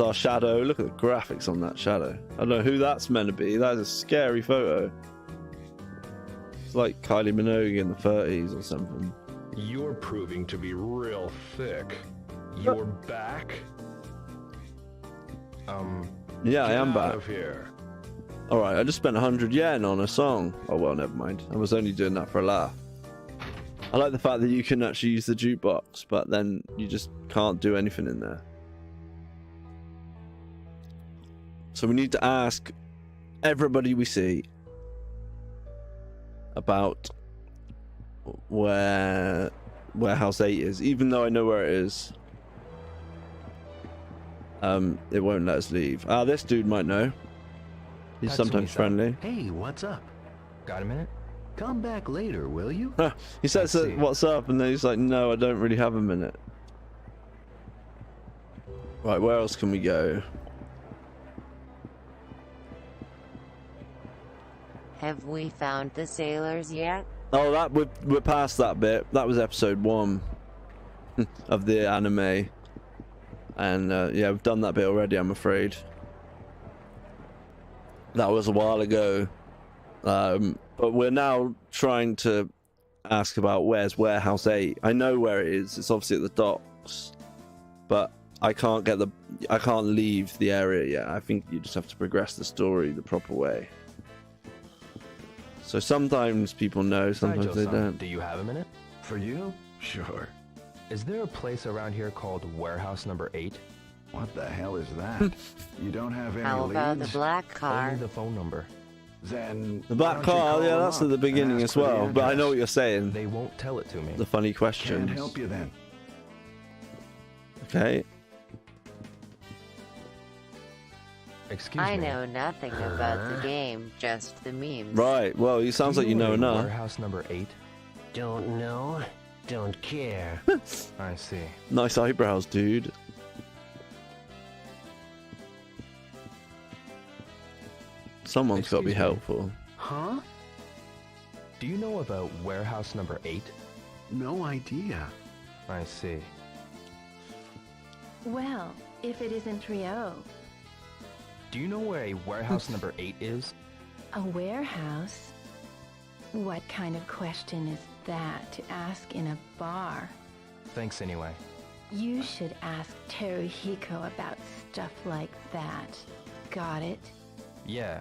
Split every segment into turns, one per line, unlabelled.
Our shadow. Look at the graphics on that shadow. I don't know who that's meant to be. That is a scary photo. It's like Kylie Minogue in the 30s or something.
You're proving to be real thick. You're back?
Yeah, I am back.
Out of here.
Alright, I just spent 100 yen on a song. Oh well, never mind. I was only doing that for a laugh. I like the fact that you can actually use the jukebox, but then you just can't do anything in there. So we need to ask everybody we see about where Warehouse 8 is, even though I know where it is. It won't let us leave. This dude might know. He's sometimes friendly.
Hey, what's up?
Got a minute?
Come back later, will you?
He says, what's up? And then he's like, no, I don't really have a minute. Right, where else can we go?
Have we found the sailors yet?
Oh, we're past that bit. That was episode 1 of the anime. And yeah, we've done that bit already, I'm afraid. That was a while ago. But we're now trying to ask about where's Warehouse 8. I know where it is. It's obviously at the docks. But I can't leave the area yet. I think you just have to progress the story the proper way. So sometimes people know, sometimes they don't.
Do you have a minute?
For you? Sure.
Is there a place around here called Warehouse Number 8?
What the hell is that? You don't have any
How about the
leads?
black car?
Only the phone number.
Then
The
why
black
don't you
car,
call
yeah,
them
that's
up
at the
and
beginning
ask
as
for the
well. But I know
address?
what you're saying.
They won't tell it to me.
The funny questions.
Can't help you then.
Okay.
Excuse
I
me.
know nothing about the game, just the memes.
Right. Well, you sounds like you know
where
enough.
Warehouse Number 8?
Don't know, don't care.
I see.
Nice eyebrows, dude. Someone's got to be
Excuse me.
helpful.
Huh?
Do you know about Warehouse Number 8?
No idea.
I see.
Well, if it isn't Rio.
Do you know where a Warehouse Number 8 is?
A warehouse? What kind of question is that to ask in a bar?
Thanks anyway.
You should ask Teruhiko about stuff like that. Got it?
Yeah.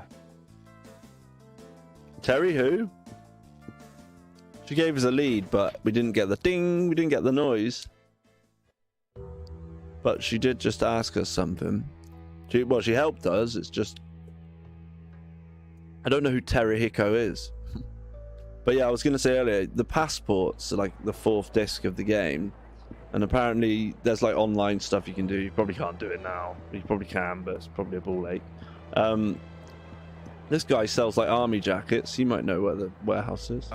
Terry who? She gave us a lead, but we didn't get the ding. We didn't get the noise. But she did just ask us something. She helped us. It's just I don't know who Teruhiko is. But yeah, I was going to say earlier, the passports are like the 4th disc of the game. And apparently there's like online stuff you can do. You probably can't do it now. You probably can, but it's probably a ball ache. This guy sells like army jackets. You might know where the warehouse is.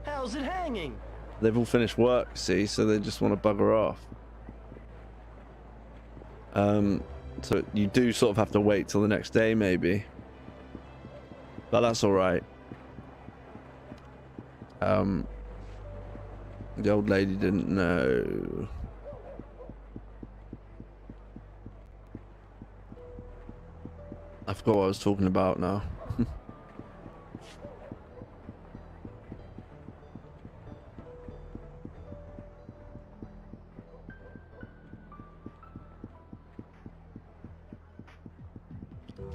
How's it hanging?
They've all finished work, see, so they just want to bugger off. So you do sort of have to wait till the next day, maybe. But that's alright. The old lady didn't know. I forgot what I was talking about now.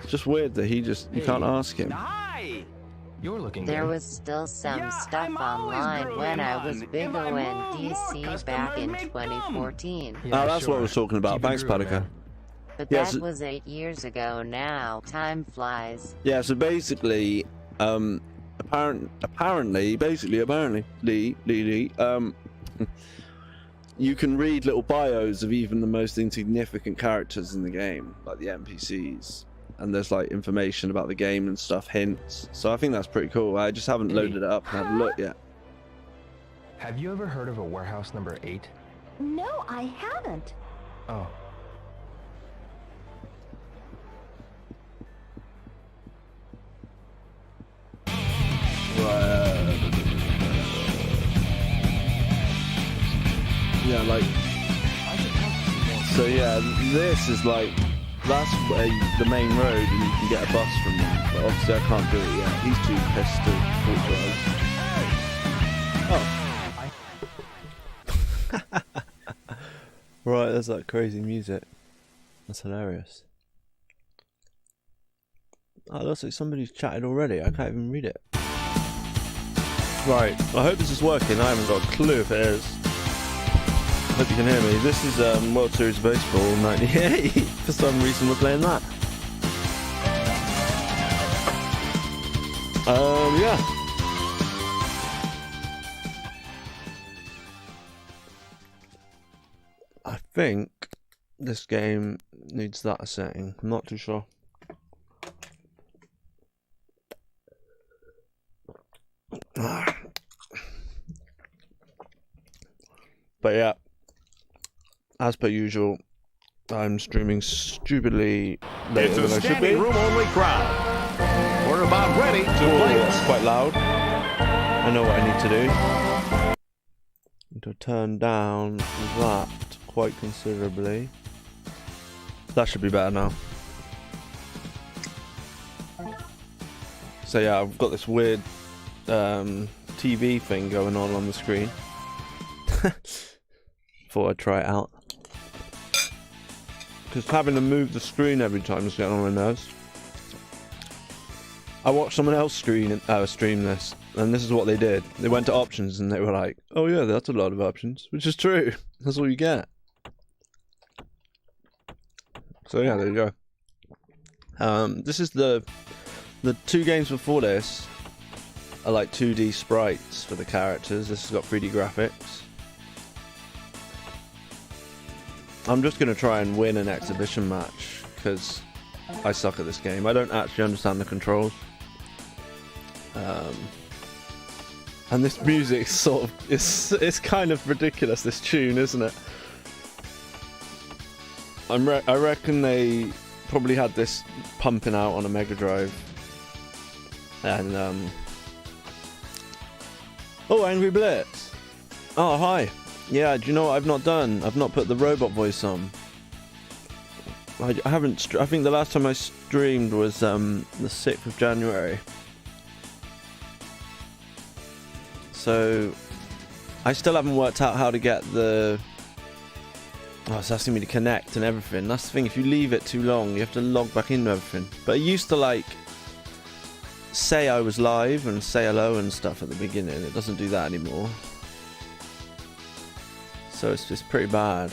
It's just weird that you can't ask him.
Hi!
You're looking
There
good.
was still some
Yeah,
stuff
I'm always
online
growing
when I was
on.
big
If I
O in
move more,
DC back in
customers may come.
2014.
Yeah,
Oh, that's what I was talking about.
Keep it
Thanks,
grooving,
Padika.
man.
But
Yes.
that was 8 years ago now. Time flies.
Yeah, so basically, you can read little bios of even the most insignificant characters in the game, like the NPCs, and there's like information about the game and stuff, hints. So I think that's pretty cool. I just haven't loaded it up and had a look yet.
Have you ever heard of a Warehouse Number 8?
No, I haven't.
Oh.
Yeah, like, so yeah, this is like that's the main road, and you can get a bus from there. But obviously, I can't do it yet. He's too pissed to talk to us. Oh. Right, there's that crazy music. That's hilarious. Oh, it looks like somebody's chatted already. I can't even read it. Right, I hope this is working. I haven't got a clue if it is. Hope you can hear me. This is World Series of Baseball 98. For some reason we're playing that. Yeah. I think this game needs that setting. I'm not too sure. But yeah, as per usual, I'm streaming stupidly later than I should be.
It's a standing room only crowd. We're about ready to play.
It's quite loud. I know what I need to do. To turn down that quite considerably. That should be better now. So yeah, I've got this weird TV thing going on the screen. Thought I'd try it out. Because having to move the screen every time is getting on my nerves. I watched someone else stream this, and this is what they did. They went to options and they were like, oh yeah, that's a lot of options, which is true. That's all you get. So yeah, there you go. This is the 2 games before this are like 2D sprites for the characters. This has got 3D graphics. I'm just going to try and win an exhibition match because I suck at this game. I don't actually understand the controls. And this music sort of it's kind of ridiculous, this tune, isn't it? I reckon they probably had this pumping out on a Mega Drive. And oh, Angry Blitz. Oh, hi. Yeah, do you know what I've not done? I've not put the robot voice on. I haven't. I think the last time I streamed was the 6th of January. So I still haven't worked out how to get the. Oh, it's asking me to connect and everything. That's the thing. If you leave it too long, you have to log back into everything. But it used to like say I was live and say hello and stuff at the beginning. It doesn't do that anymore. So it's just pretty bad.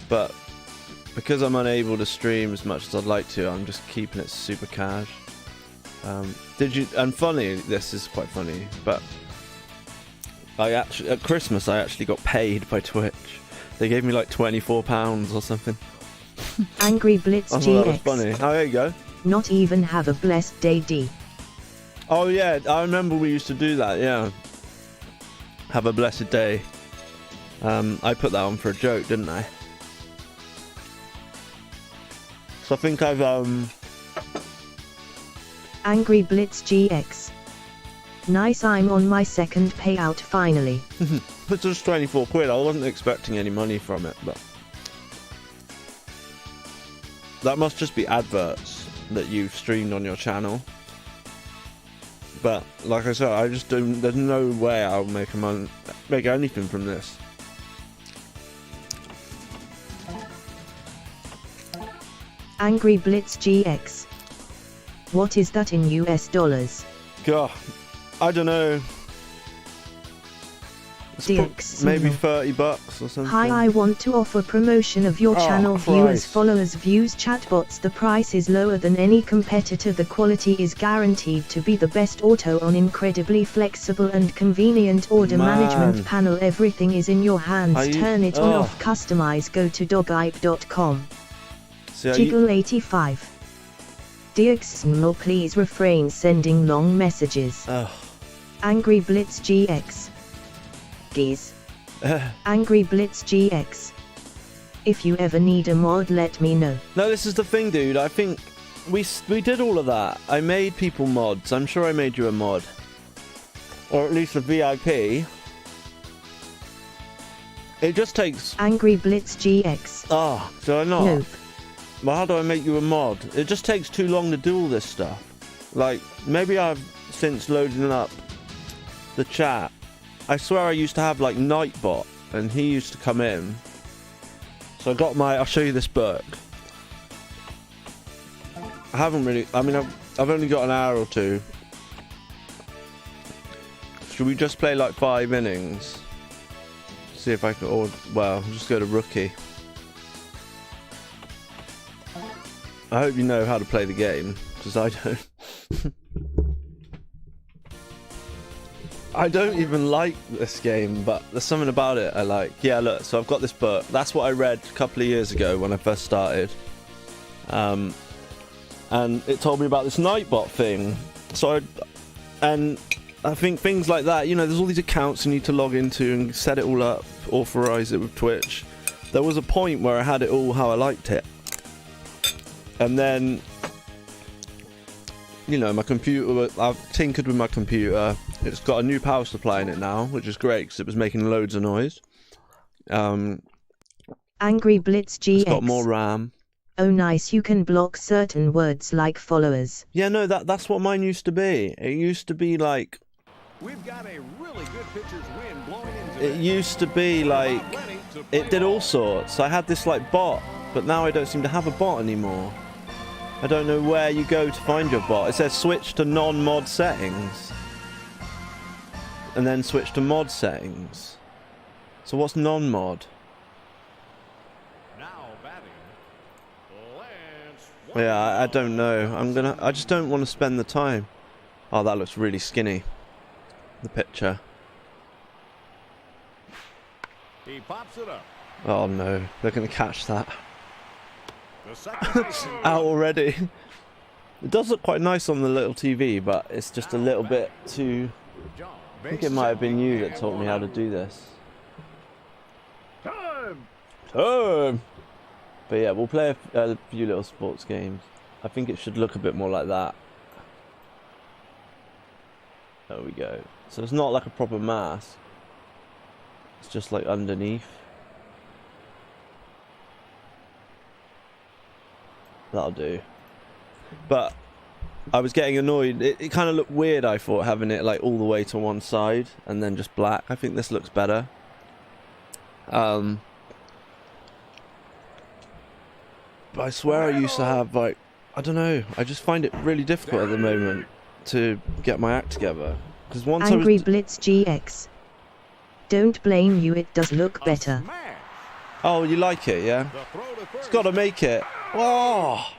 But because I'm unable to stream as much as I'd like to, I'm just keeping it super cash. And funny, this is quite funny, but at Christmas I actually got paid by Twitch. They gave me like £24 or something.
Angry Blitz
I
GX.
thought that was funny. Oh, there you go.
Not even have a blessed day D.
Oh yeah, I remember we used to do that, yeah. Have a blessed day. I put that on for a joke, didn't I? So I think I've
Angry Blitz GX. Nice, I'm on my second payout finally.
It's just 24 quid. I wasn't expecting any money from it, but that must just be adverts that you've streamed on your channel. But like I said, I just don't. There's no way I'll make anything from this.
Angry Blitz GX. What is that in US dollars?
God, I don't know.
DX
Maybe $30 or something.
Hi, I want to offer promotion of your channel. Viewers, followers, views, chatbots. The price is lower than any competitor. The quality is guaranteed to be the best. Auto on, incredibly flexible and convenient order management panel. Everything is in your hands. Turn it on, off, customize. Go to dogipe.com. Jiggle 85. DX, please refrain sending long messages. Angry Blitz GX. Geez. Angry Blitz GX. If you ever need a mod, let me know.
No, this is the thing, dude. I think we did all of that. I made people mods. I'm sure I made you a mod. Or at least a VIP. It just takes...
Angry Blitz GX.
Oh, did I not?
Nope.
Well, how do I make you a mod? It just takes too long to do all this stuff. Like, maybe I've, since loading up the chat, I swear I used to have, like, Nightbot, and he used to come in. So I got my, I'll show you this book. I haven't really, I mean, I've only got an hour or two. Should we just play, like, 5 innings? See if I can, or, well, just go to rookie. I hope you know how to play the game, because I don't. I don't even like this game, but there's something about it I like. Yeah, look, so I've got this book. That's what I read a couple of years ago when I first started. And it told me about this Nightbot thing. So I think things like that, you know, there's all these accounts you need to log into and set it all up, authorize it with Twitch. There was a point where I had it all how I liked it. And then, you know, my computer, I've tinkered with my computer. It's got a new power supply in it now, which is great because it was making loads of noise.
Angry Blitz GX.
It's got more RAM.
Oh nice, you can block certain words like followers.
Yeah, no, that's what mine used to be. It used to be like...
We've got a really good pitcher's wind blowing into
It used to be like... It did all sorts. I had this like bot, but now I don't seem to have a bot anymore. I don't know where you go to find your bot. It says switch to non-mod settings. And then switch to mod settings. So what's non-mod?
Now batting. Lance.
Yeah, I don't know. I just don't want to spend the time. Oh, that looks really skinny. The picture.
He pops it up.
Oh no, they're gonna catch that.
The second baseman.
Out already. It does look quite nice on the little TV, but it's just a little bit too... I think it might have been you that taught me how to do this. Time! But yeah, we'll play a few little sports games. I think it should look a bit more like that. There we go. So it's not like a proper mask. It's just like underneath. That'll do. But I was getting annoyed. It kind of looked weird, I thought, having it like all the way to one side and then just black. I think this looks better. But I swear I used to have like, I don't know, I just find it really difficult at the moment to get my act together. Because once
Angry
I was...
Blitz GX. Don't blame you, it does look better.
Oh, you like it, yeah? It's got to make it. Oh,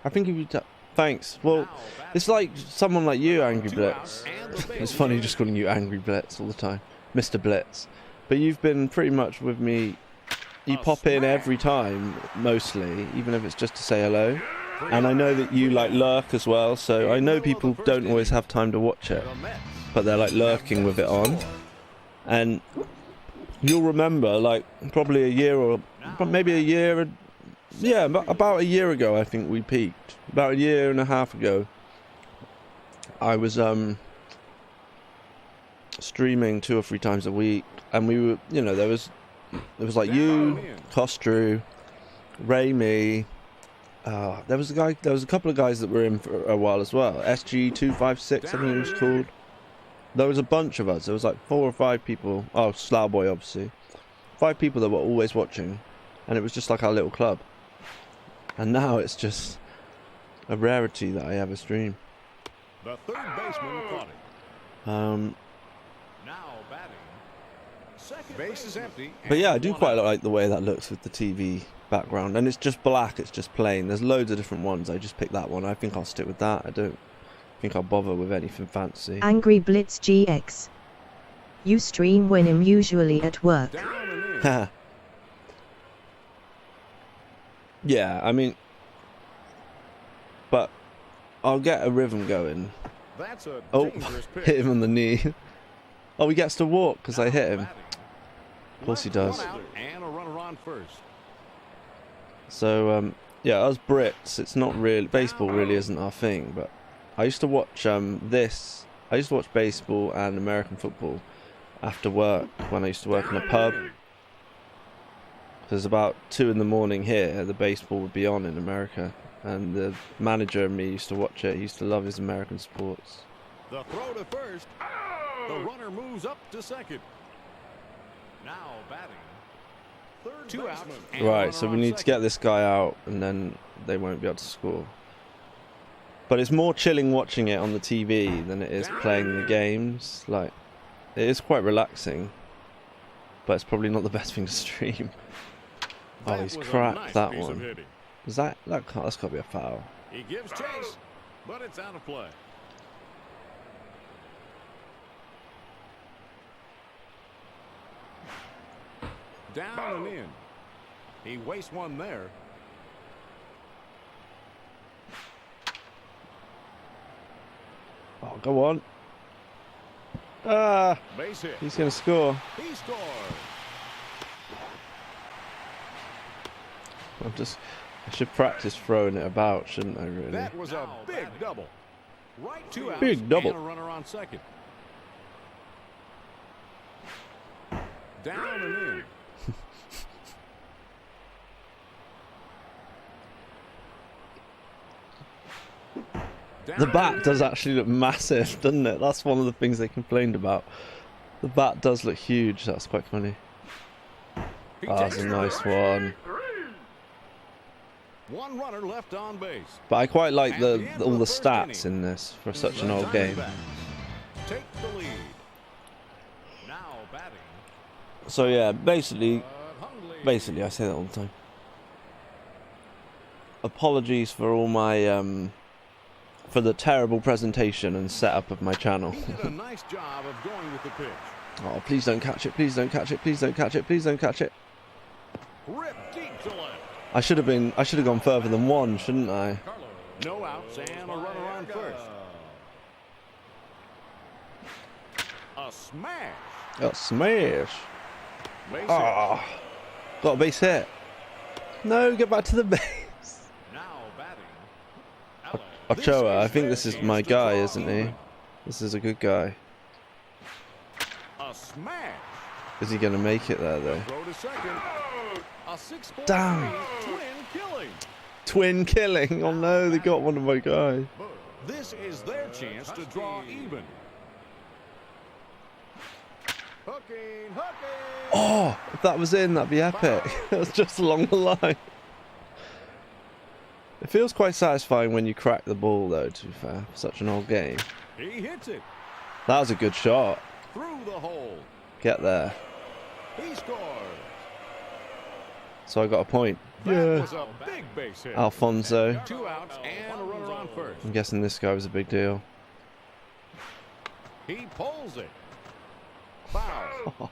I think if you... Thanks. Well, it's like someone like you, Angry Blitz. It's funny just calling you Angry Blitz all the time. Mr. Blitz. But you've been pretty much with me. You pop in every time, mostly, even if it's just to say hello. And I know that you like lurk as well, so I know people don't always have time to watch it. But they're like lurking with it on. And you'll remember, like, probably a year or maybe a year... Yeah, about a year ago, I think we peaked. About a year and a half ago, I was streaming 2 or 3 times a week, and we were, you know, there was like you, Costru, Ray, me. There was a couple of guys that were in for a while as well. SG256, I think it was called. There was a bunch of us. There was like 4 or 5 people. Oh, Slough Boy, obviously. 5 people that were always watching, and it was just like our little club. And now it's just a rarity that I have a stream.
The third baseman caught it. Now batting. Second base is empty.
But yeah, I do quite like the way that looks with the TV background. And it's just black, it's just plain. There's loads of different ones. I just picked that one. I think I'll stick with that. I don't think I'll bother with anything fancy.
Angry Blitz GX. You stream when I'm usually at work.
Down and in.
Yeah, I mean... But I'll get a rhythm going.
That's a
Oh,
dangerous pitch.
hit him on the knee. Oh, he gets to walk because I hit him. Of course he does.
One out and a runner on first.
So, yeah, us Brits, it's not really... Baseball really isn't our thing, but... I used to watch this... I used to watch baseball and American football after work when I used to work in a pub. because about 2 in the morning here, the baseball would be on in America, and the manager and me used to watch it. He used to love his American sports.
The throw to first. The runner moves up to second. Now batting. Third 2 outs.
Right, so we need to get this guy out, and then they won't be able to score. But it's more chilling watching it on the TV than it is playing the games. Like, it is quite relaxing, but it's probably not the best thing to stream. Oh, he's cracked that one. Is that's got to be a foul.
He gives chase, but it's out of play. Down and in. He wastes one there.
Oh, go on. Ah,
Base hit.
he's going to score.
He scores.
I should practice throwing it about, shouldn't I, really?
That was a big double. Right 2 outs.
Big double.
And a runner on second. Down and in.
The bat does actually look massive, doesn't it? That's one of the things they complained about. The bat does look huge. That's quite funny. Oh, that's a nice one.
One runner left on base.
But I quite like all the stats in this for such an old game.
Take the lead. Now batting.
So yeah, basically I say that all the time. Apologies for all my for the terrible presentation and setup of my channel.
He did a nice job of going with the pitch.
Oh, please don't catch it! Please don't catch it! Please don't catch it! Please don't catch it!
Rip deep to left.
I should have gone further than one, shouldn't I?
No outs and a runner on first. A smash.
A smash!
Base
Ah, got a base hit. No, get back to the base.
now batting.
Ochoa, I think this is my guy, isn't he? This is a good guy.
A smash.
Is he going to make it there, though?
Throw to second. A 6-4
Damn.
twin killing.
Twin killing. Oh no, they got one of my guys.
This is their chance to draw even. Hooking.
Oh, if that was in, that'd be epic. It was just along the line. It feels quite satisfying when you crack the ball, though, to be fair. Such an old game.
He hits it
That was a good shot.
through the hole.
Get there.
He scores.
So I got a point.
That was a big base hit.
Alfonso.
2 outs and a runner on first.
I'm guessing this guy was a big deal.
He pulls it. Foul.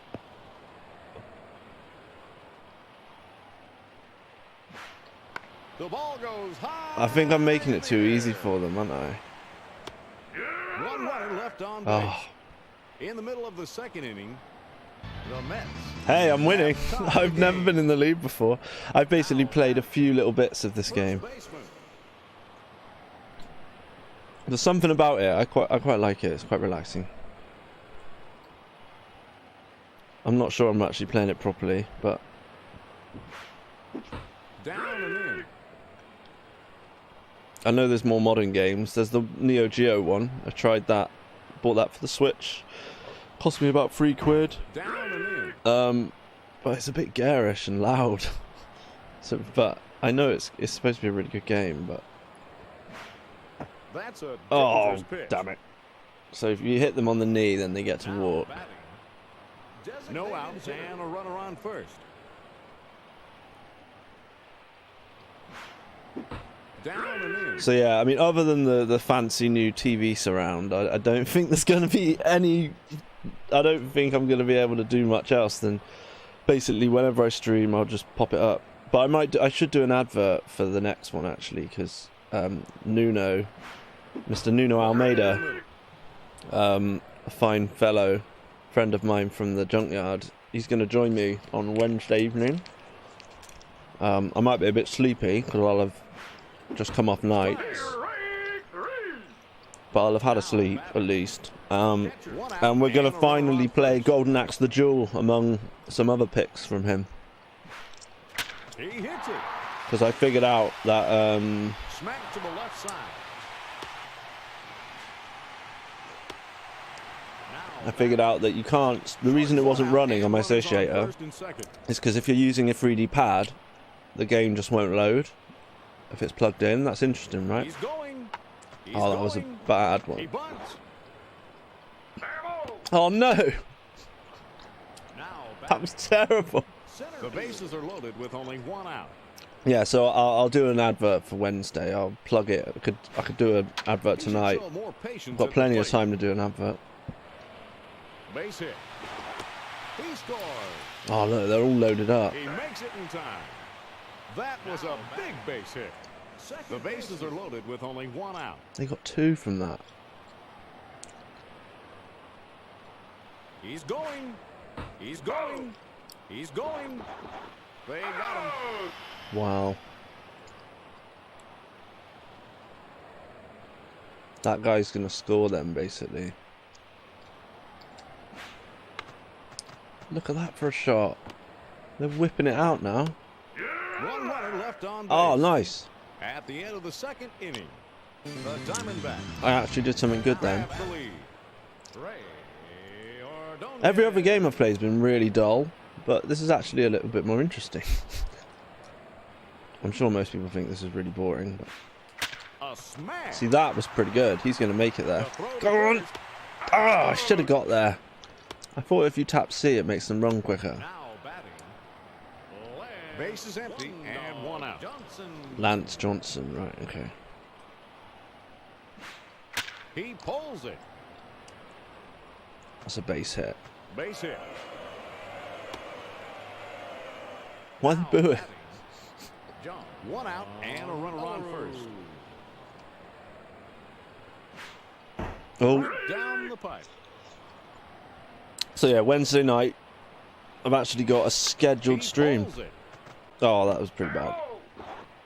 The ball goes high.
I think I'm making it too easy for them, aren't I?
One runner left on base.
Oh.
In the middle of the second inning, the Mets.
Hey, I'm winning. I've never been in the lead before. I've basically played a few little bits of this game. There's something about it. I quite like it. It's quite relaxing. I'm not sure I'm actually playing it properly, but
Down and in.
I know there's more modern games. There's the Neo Geo one. I tried that. Bought that for the Switch. Cost me about £3.
Down and in.
But it's a bit garish and loud. But I know it's supposed to be a really good game. But
That's a
oh,
dangerous pitch.
damn it! So if you hit them on the knee, then they get to
Now
walk.
batting. No outs and a runner on first. Down and in.
So yeah, I mean, other than the fancy new TV surround, I don't think there's going to be any. I don't think I'm going to be able to do much else than basically whenever I stream, I'll just pop it up. But I should do an advert for the next one actually, because Mr. Nuno Almeida, a fine fellow, friend of mine from the junkyard, he's going to join me on Wednesday evening. I might be a bit sleepy because I'll have just come off nights, but I'll have had a sleep at least. And we're going to finally play Golden Axe the Duel among some other picks from him.
He hits it.
Because I figured out that
Smack to the left side.
that you can't. The reason it wasn't running on my associator is because if you're using a 3D pad, the game just won't load if it's plugged in. That's interesting, right?
He's going.
Oh, that was a bad
He
one.
bunts.
Oh no,
Now
that
back.
was terrible.
The bases are loaded with only one out.
Yeah, so I'll do an advert for Wednesday. I'll plug it. I could do an advert
He should
tonight.
show more patience
I've got
at
plenty
the
of time to do an advert.
plate. Base hit. He scores.
Oh look, they're all loaded up.
He makes it in time. That was a big base hit. The bases are loaded with only one out.
They got 2 from that.
He's going. He's going. He's going. They got him.
Wow. That guy's gonna score them basically. Look at that for a shot. They're whipping it out now.
One runner left on base.
Oh, nice.
At the end of the second inning, the Diamondbacks
I actually did something good then.
have the lead. Ray Ordonez.
Every other game I've played has been really dull, but this is actually a little bit more interesting. I'm sure most people think this is really boring. But
A smash.
see, that was pretty good. He's going to make it there.
The throw to
Go on.
first.
Oh, I should have got there. I thought if you tap C, it makes them run quicker.
Now batting. Base is empty and one out.
Lance Johnson, right, okay.
He pulls it.
That's a base hit.
Base hit.
Why
Now
the boo it?
batting. John. One out and a runner on first.
Oh,
Down the pipe.
so yeah, Wednesday night, I've actually got a scheduled
He
stream.
pulls it.
Oh, that was pretty bad.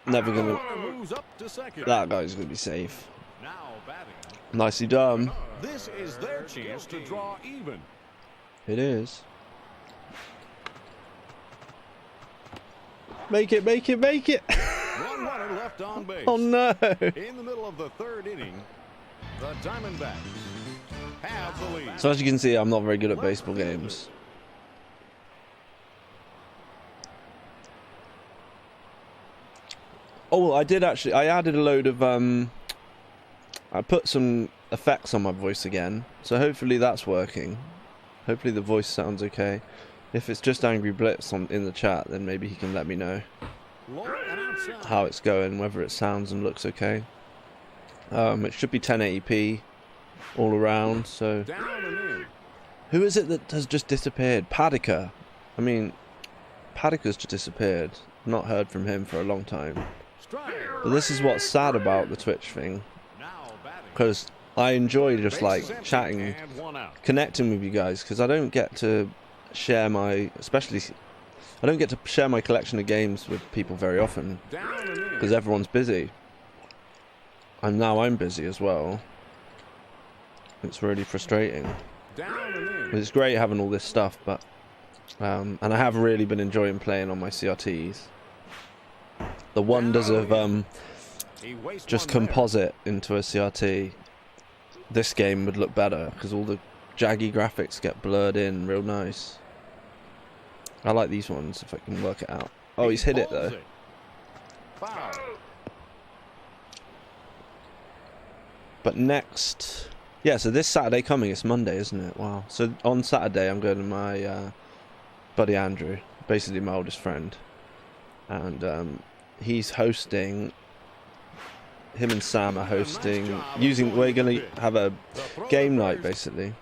Never gonna.
Runner moves up to second.
That guy's gonna be safe.
Now batting.
Nicely done.
This is their chance to draw even.
It is. Make it, make it, make it!
One runner left on base.
Oh no!
In the middle of the third inning, the Diamondbacks have the lead.
So as you can see, I'm not very good at baseball games. Oh, I did actually. I added a load of I put some effects on my voice again, so hopefully that's working. Hopefully the voice sounds okay. If it's just Angry Blitz in the chat, then maybe he can let me know
Low and outside.
how it's going, whether it sounds and looks okay. It should be 1080p all around. So
Down and in.
who is it that has just disappeared? Padika. I mean, Padika's just disappeared. Not heard from him for a long time.
Strike.
But this is what's sad about the Twitch thing,
Now batting.
because I enjoy just like
Bases empty
chatting,
and one out.
connecting with you guys, because I don't get to share my, I don't get to share my collection of games with people very often,
Down and in.
because everyone's busy. And now I'm busy as well. It's really frustrating.
Down and in.
It's great having all this stuff, but and I have really been enjoying playing on my CRTs. The wonders of
He wastes
just
one there.
composite into a CRT. This game would look better because all the jaggy graphics get blurred in real nice. I like these ones if I can work it out. Oh, he's hit it
pulls
though.
Foul.
But next, yeah, so this Saturday coming, it's Monday, isn't it? Wow. So on Saturday, I'm going to my buddy Andrew, basically my oldest friend, and he's hosting. Him and Sam are hosting. We're going to have a
The throw
game
to
night
first.
basically.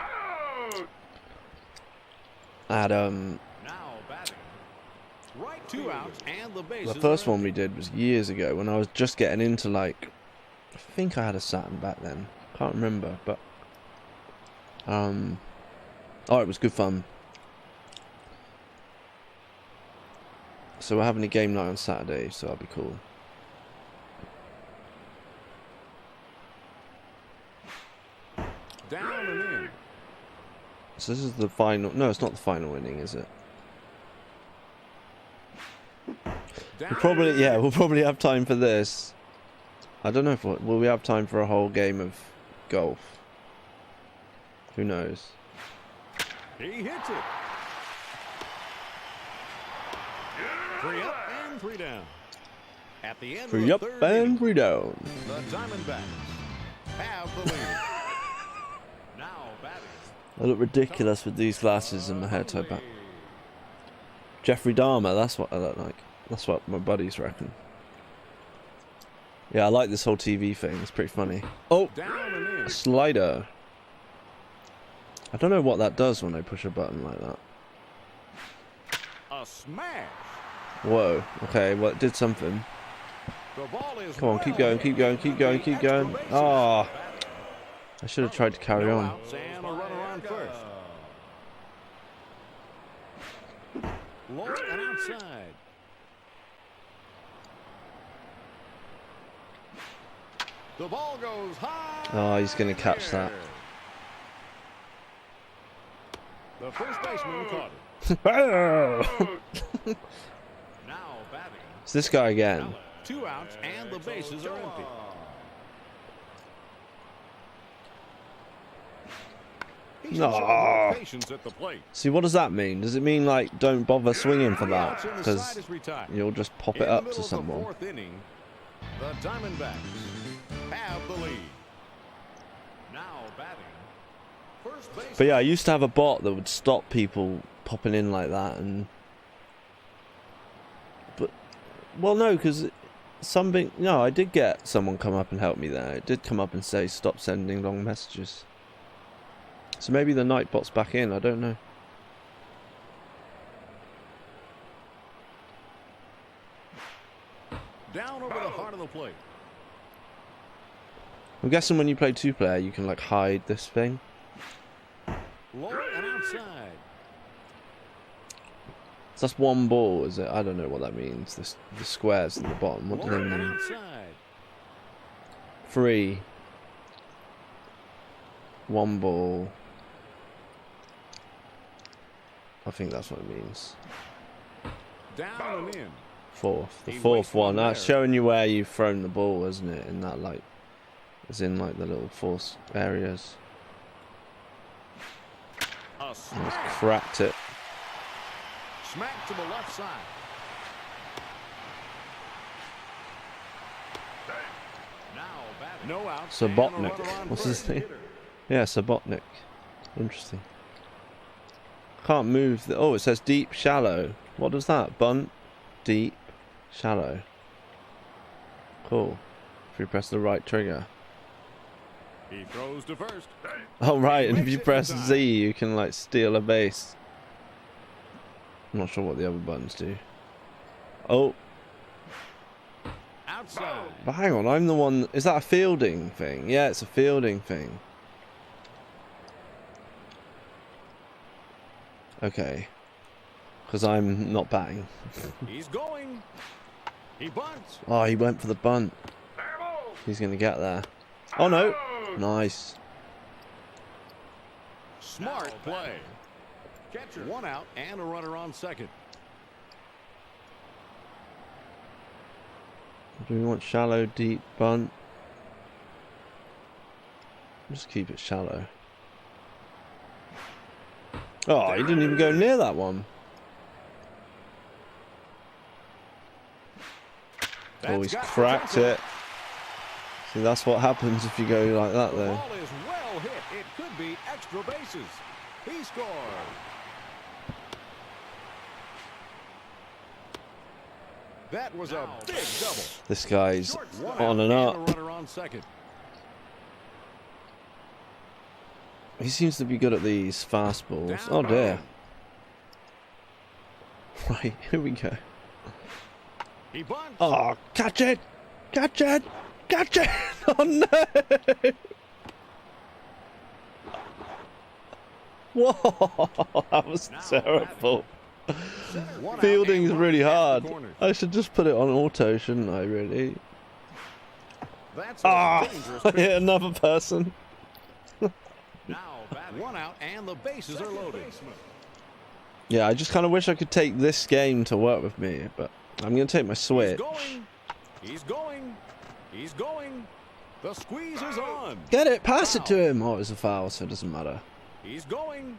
At
Now batting. Right, 2 outs and the bases
the first
are
one we did was years ago when I was just getting into like, I think I had a Saturn back then. Can't remember, but oh, it was good fun. So we're having a game night on Saturday, so that'll be cool.
down and in.
So this is the final. No, it's not the final inning, is it? We'll probably have time for this. I don't know if will we have time for a whole game of golf. Who knows?
He hits it. 3 up and 3 down. At the end
3
of the
up
third
and
inning,
3 down.
the Diamondbacks have the lead. Now batting.
I look ridiculous with these glasses and my hair tied back. Jeffrey Dahmer, that's what I look like. That's what my buddies reckon. Yeah, I like this whole TV thing. It's pretty funny. Oh,
Down and in.
a slider. I don't know what that does when I push a button like that.
A smash.
Whoa. Okay, well, it did something.
The ball is
Come on, keep going, keep going, keep going, keep going. Ah, I should have tried to carry
No
on.
outs and a runner on first. Low and outside. The ball goes high.
Oh, he's going to catch that.
The first baseman caught it. Now batting.
It's this guy again.
2 outs and the bases are empty. He's
No.
showing more patience at the plate.
See, what does that mean? Does it mean, like, don't bother swinging for that?
Outs and the
Because
side is retired.
you'll just pop
In
it
the
up
middle
to
of the
someone.
4th inning, the Diamondbacks have the lead. Now batting. First base.
But yeah, I used to have a bot that would stop people popping in like that, and well, no, because something. No, I did get someone come up and help me there. It did come up and say stop sending long messages. So maybe the night bot's back in. I don't know.
Down over the heart of the plate.
I'm guessing when you play 2-player, you can like hide this thing.
Low and outside.
So that's one ball, is it? I don't know what that means. The squares at the bottom. What do
Low
they
and
mean?
outside.
3. 1 ball. I think that's what it means.
Down and in.
4th. The
He
4th
waits
one.
one
That's
there.
showing you where you've thrown the ball, isn't it? In that, like, it's in like the little force areas.
A
And it's
smash.
cracked it.
Smack to the left side. Now batting. No outs. and a
Subotnik.
runner on
What's his
first.
name? Yeah, Subotnik. Interesting. Can't move. Oh, it says deep, shallow. What does that? Bunt, deep, shallow. Cool. If you press the right trigger.
He throws to first.
Oh, right. And if you
Makes it
press
in time.
Z, you can like steal a base. I'm not sure what the other buttons do. Oh,
Outside.
but hang on. I'm the one. Is that a fielding thing? Yeah, it's a fielding thing. Okay. Because I'm not batting.
He's going. He bunts.
Oh, he went for the bunt. He's going to get there. Oh, no. Nice.
Smart play. Catcher. 1 out and a runner on second.
Do we want shallow, deep, bunt? Just keep it shallow. Oh, he didn't even go near that one. Oh, he's
That's got
cracked
potential.
it. See, that's what happens if you go like that,
The
though.
ball is well hit. It could be extra bases. He scored. That was a big double.
This guy's
One
on
out
and
a
up.
runner on second.
He seems to be good at these fastballs.
Down
Oh, dear.
low.
Right, here we go.
He bunts.
Oh, catch it! Catch it! Catch it! Oh, no! Whoa, that was terrible.
One out
Fielding's
and
really
runners
hard.
past the corners.
I should just put it on auto, shouldn't I, really?
That's a
Ah,
dangerous
I
pitch.
hit another person.
Now batting. 1 out and the bases are loaded.
Yeah, I just kind of wish I could take this game to work with me, but I'm going to take my switch.
He's going. He's going. He's going. The squeeze is on.
Get it. Pass it to him. Oh, it was a foul, so it doesn't matter.
He's going.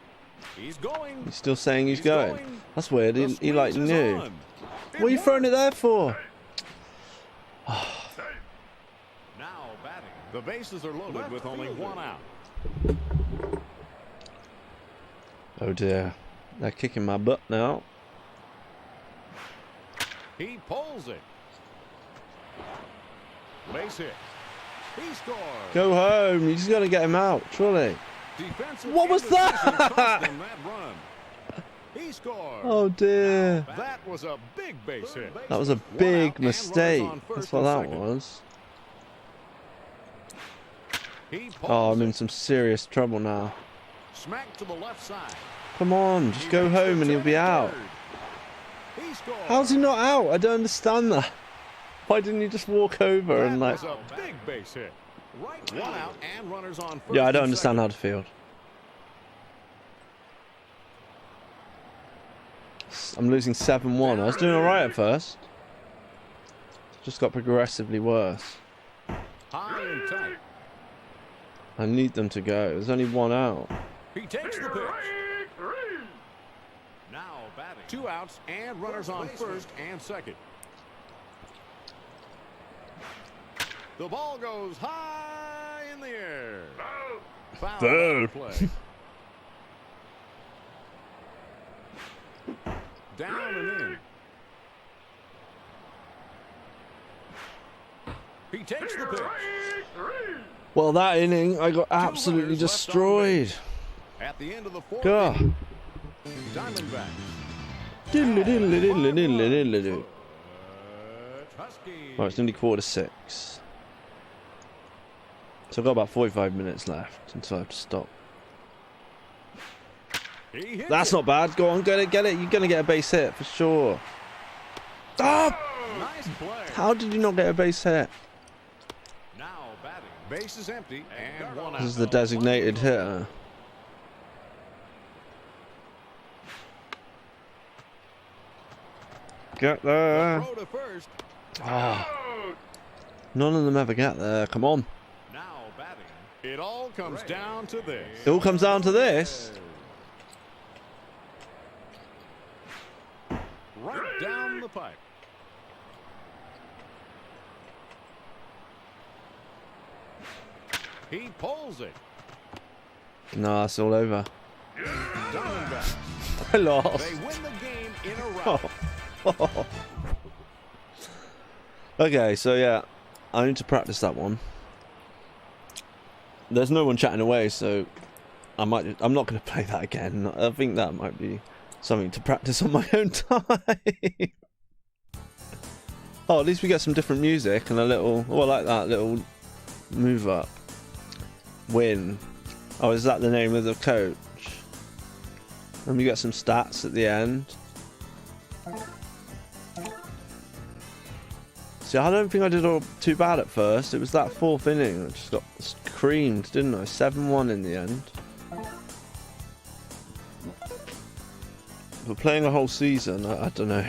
He's going.
He's still saying he's going. That's weird. He like knew.
On.
What are you throwing it there for?
Now batting. The bases are loaded with only one out.
Oh dear. They're kicking my butt now.
He pulls it. Base hit. He scores.
Go home. You just got to get him out, surely.
Defensive
What was
indecision
that?
cost him that run. He scored.
Oh dear.
That was a big base hit.
That was a big mistake. That's what that was.
He
Oh, I'm in
pulls
some serious trouble now.
it. Smack to the left side.
Come on, just go home and he'll be out.
He scored.
How's he not out? I don't understand that. Why didn't you just walk over and like...
That was a big base hit. Right, one out and runners on first.
Yeah, I don't
and
understand
second.
how to field. I'm losing 7-1. I was doing alright at first. Just got progressively worse.
High and tight.
I need them to go. There's only one out.
He takes the pitch. Now batting. 2 outs and runners on first and second. The ball goes high in the air. Foul
Foul.
play. Down and in. He takes the pitch.
Well, that inning, I got absolutely
runners left on
destroyed.
At the end of the fourth,
God.
Diamondback.
Diddle-diddle-diddle-diddle-diddle-diddle.
Husky.
Right, it's nearly 5:45. So I've got about 45 minutes left until I have to stop.
He hits
That's
it.
not bad. Go on, get it, get it. You're going to get a base hit for sure. Ah!
Nice play.
How did you not get a base hit?
Now batting. Base is empty and one out.
This is the designated hitter. Get there.
Throw to first.
Ah. None of them ever get there. Come on.
Now batting. It all comes down to this.
It all comes down to this.
Right down the pipe. He pulls it.
No, it's all over.
Diamondbacks.
I lost.
They win the game in a rout.
Okay, so yeah, I need to practice that one. There's no one chatting away, so I'm not going to play that again. I think that might be something to practice on my own time. Oh, at least we get some different music and a little, oh, I like that little move up. Win. Oh, is that the name of the coach? And we get some stats at the end. See, I don't think I did all too bad at first. It was that fourth inning I just got creamed, didn't I? 7-1 in the end. But playing a whole season, I don't know.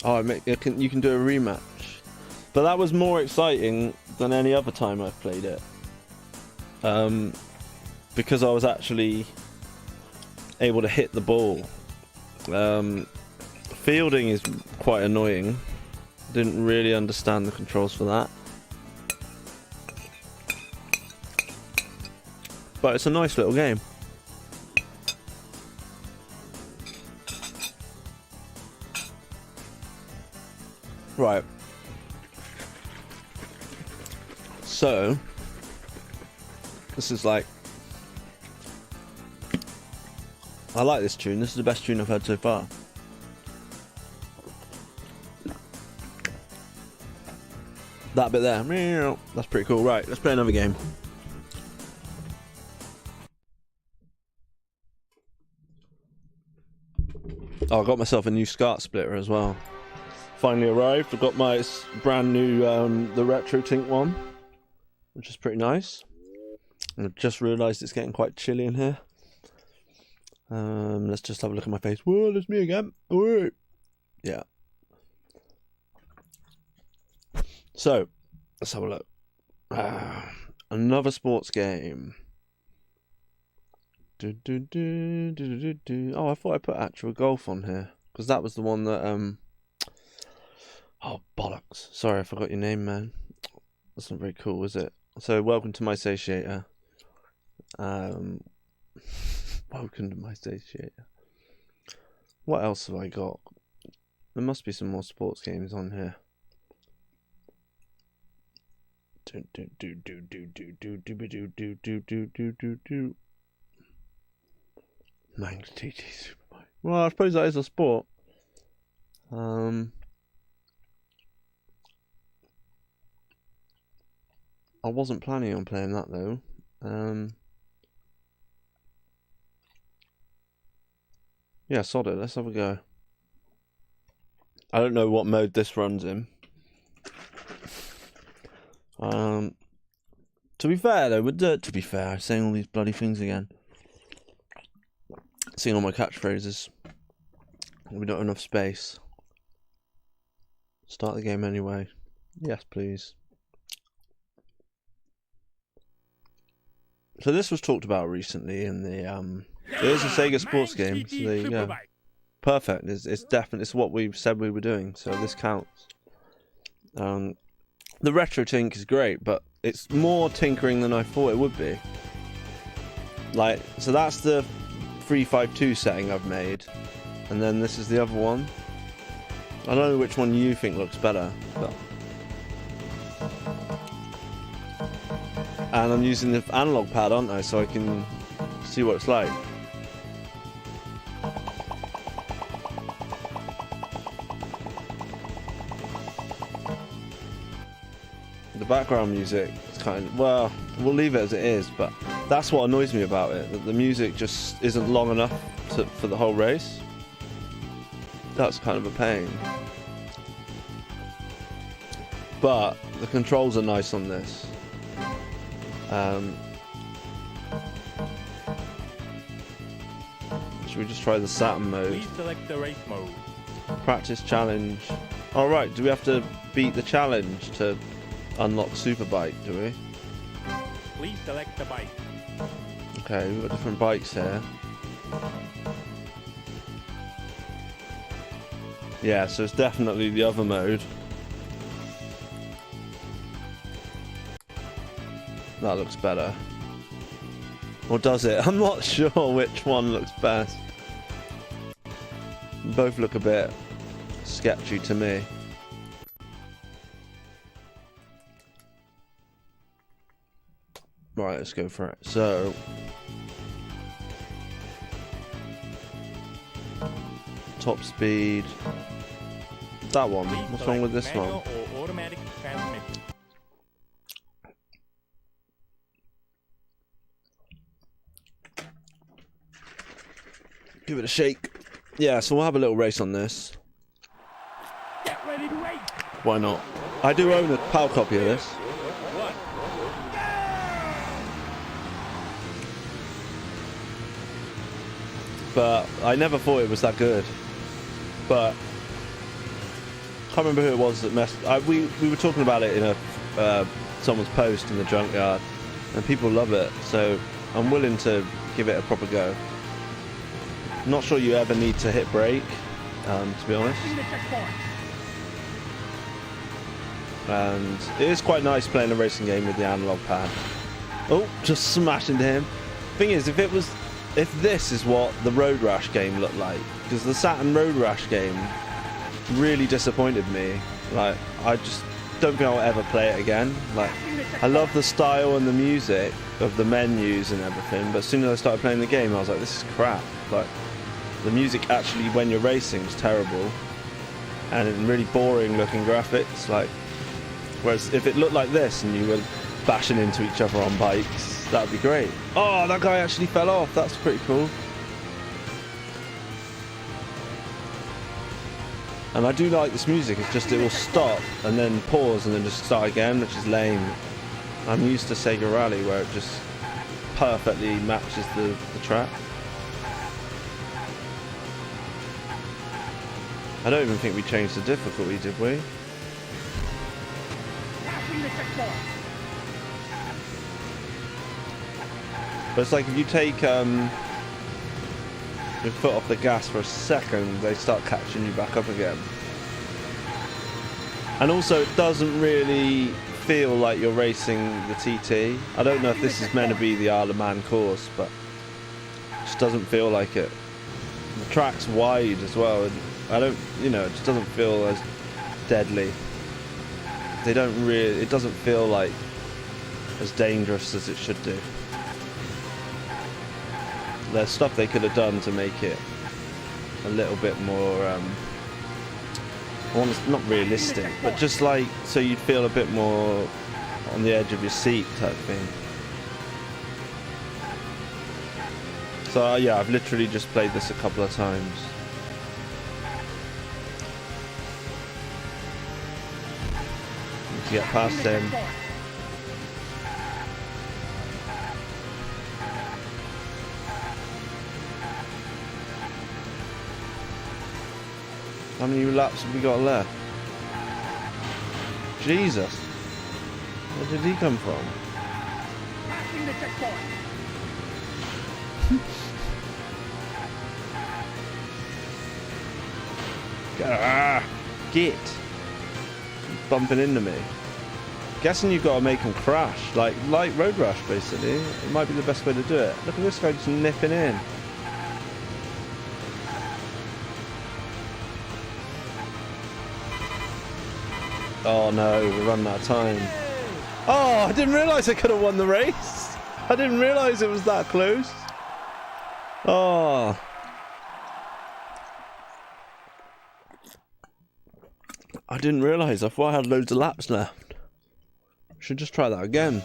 Oh, you can do a rematch. But that was more exciting than any other time I've played it. Because I was actually able to hit the ball. Fielding is quite annoying. Didn't really understand the controls for that. But it's a nice little game. Right. So, this is like... I like this tune. This is the best tune I've heard so far. That bit there. Meow. That's pretty cool. Right, let's play another game. Oh, I got myself a new SCART splitter as well. Finally arrived. I've got my brand new, the Retro Tink one, which is pretty nice. And I've just realised it's getting quite chilly in here. Let's just have a look at my face. Whoa, there's me again. Whoa. Yeah. So, let's have a look. Another sports game. Oh, I thought I put actual golf on here because that was the one that Oh bollocks! Sorry, I forgot your name, man. That's not very cool, is it? So, welcome to my satiator. Welcome to my satiator. What else have I got? There must be some more sports games on here. Manx TT Superbike. Well, I suppose that is a sport. I wasn't planning on playing that though. Yeah, sod it. Let's have a go. I don't know what mode this runs in. To be fair though, to be fair, I'm saying all these bloody things again. Seeing all my catchphrases. We don't have enough space. Start the game anyway. Yes, please. So this was talked about recently in the it is a Sega sports game, so there you go. Perfect. It's definitely it's what we said we were doing, so this counts. The retro tink is great, but it's more tinkering than I thought it would be. Like, so that's the 352 setting I've made, and then this is the other one. I don't know which one you think looks better, but and I'm using the analog pad, aren't I, so I can see what it's like. The background music is kind of, well, we'll leave it as it is, but that's what annoys me about it, that the music just isn't long enough for the whole race. That's kind of a pain. But the controls are nice on this. Should we just try the Saturn mode?
Please select the race mode.
Practice challenge. Alright, do we have to beat the challenge to unlock Superbike, do we?
Please select the bike.
Okay, we've got different bikes here. Yeah, so it's definitely the other mode. That looks better. Or does it? I'm not sure which one looks best. Both look a bit sketchy to me. Right, let's go for it. So, top speed. That one. What's wrong with this one?
Or automatic transmission.
Give it a shake. Yeah, so we'll have a little race on this.
Get ready to race.
Why not? I do own a PAL copy of this. But I never thought it was that good. But I can't remember who it was that messed. We were talking about it in a someone's post in the junkyard, and people love it. So I'm willing to give it a proper go. Not sure you ever need to hit brake, to be honest. And it is quite nice playing a racing game with the analog pad. Oh, just smashed into him. Thing is, if this is what the Road Rash game looked like, because the Saturn Road Rash game really disappointed me. Like, I just don't think I'll ever play it again. Like, I love the style and the music of the menus and everything, but as soon as I started playing the game, I was like, this is crap. Like, the music actually, when you're racing, is terrible, and really boring looking graphics. Like, whereas if it looked like this and you were bashing into each other on bikes, that'd be great. Oh, that guy actually fell off. That's pretty cool. And I do like this music. It's just, it will stop and then pause and then just start again, which is lame. I'm used to Sega Rally where it just perfectly matches the track. I don't even think we changed the difficulty, did we? But it's like if you take your foot off the gas for a second, they start catching you back up again. And also, it doesn't really feel like you're racing the TT. I don't know if this is meant to be the Isle of Man course, but it just doesn't feel like it. The track's wide as well, and I don't, you know, it just doesn't feel as deadly. It doesn't feel like as dangerous as it should do. There's stuff they could have done to make it a little bit more, not realistic, but just like so you'd feel a bit more on the edge of your seat type thing. So yeah, I've literally just played this a couple of times. Need to get past him. How many laps have we got left? Jesus! Where did he come from? Get! Bumping into me. Guessing you've got to make him crash, like Road Rash basically. It might be the best way to do it. Look at this guy just nipping in. Oh no, we're running out of time. Oh, I didn't realise I could have won the race. I didn't realise it was that close. Oh. I didn't realise. I thought I had loads of laps left. Should just try that again.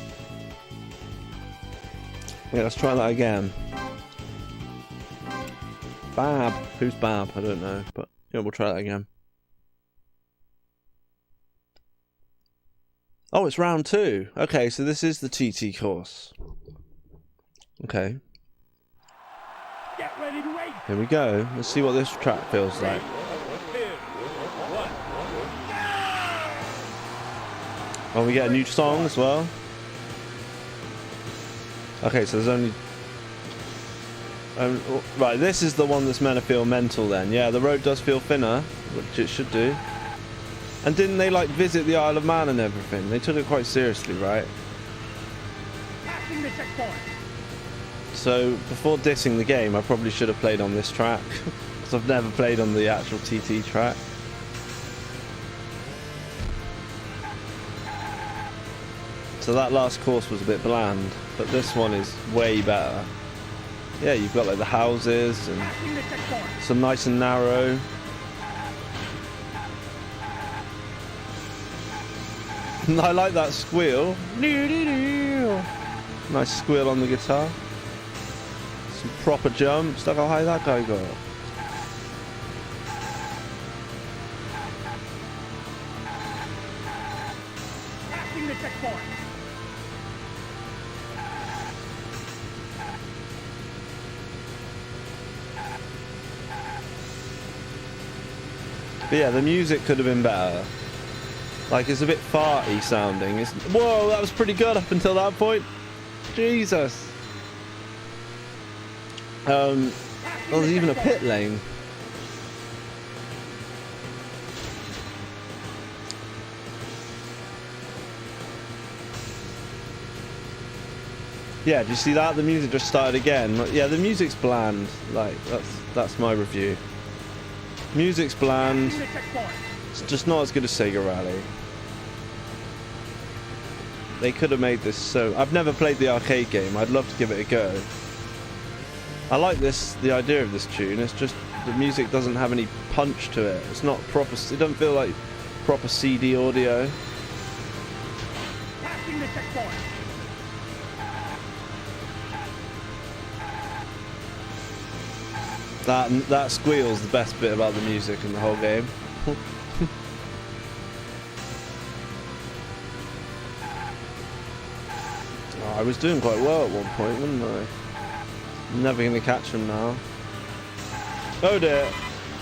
Yeah, let's try that again. Bab. Who's Bab? I don't know. But yeah, we'll try that again. Oh, it's round 2. Okay, so this is the TT course. Okay.
Get ready to wait.
Here we go. Let's see what this track feels like. Oh, we get a new song as well. Okay, so there's only... right, this is the one that's meant to feel mental then. Yeah, the road does feel thinner, which it should do. And didn't they like visit the Isle of Man and everything? They took it quite seriously, right? So before dissing the game, I probably should have played on this track because I've never played on the actual TT track. So that last course was a bit bland, but this one is way better. Yeah, you've got like the houses and some nice and narrow. I like that squeal. Nice squeal on the guitar. Some proper jumps. Look how high that guy got. But yeah, the music could have been better. Like, it's a bit farty sounding. Whoa, that was pretty good up until that point. Jesus. Oh, there's even a pit lane. Yeah, do you see that? The music just started again. Yeah, the music's bland. Like, that's my review. Music's bland. It's just not as good as Sega Rally. They could have made this so... I've never played the arcade game. I'd love to give it a go. I like the idea of this tune. It's just the music doesn't have any punch to it. It's not proper... It doesn't feel like proper CD audio. That squeal's the best bit about the music in the whole game. I was doing quite well at one point, wasn't I? I'm never going to catch him now. Oh dear.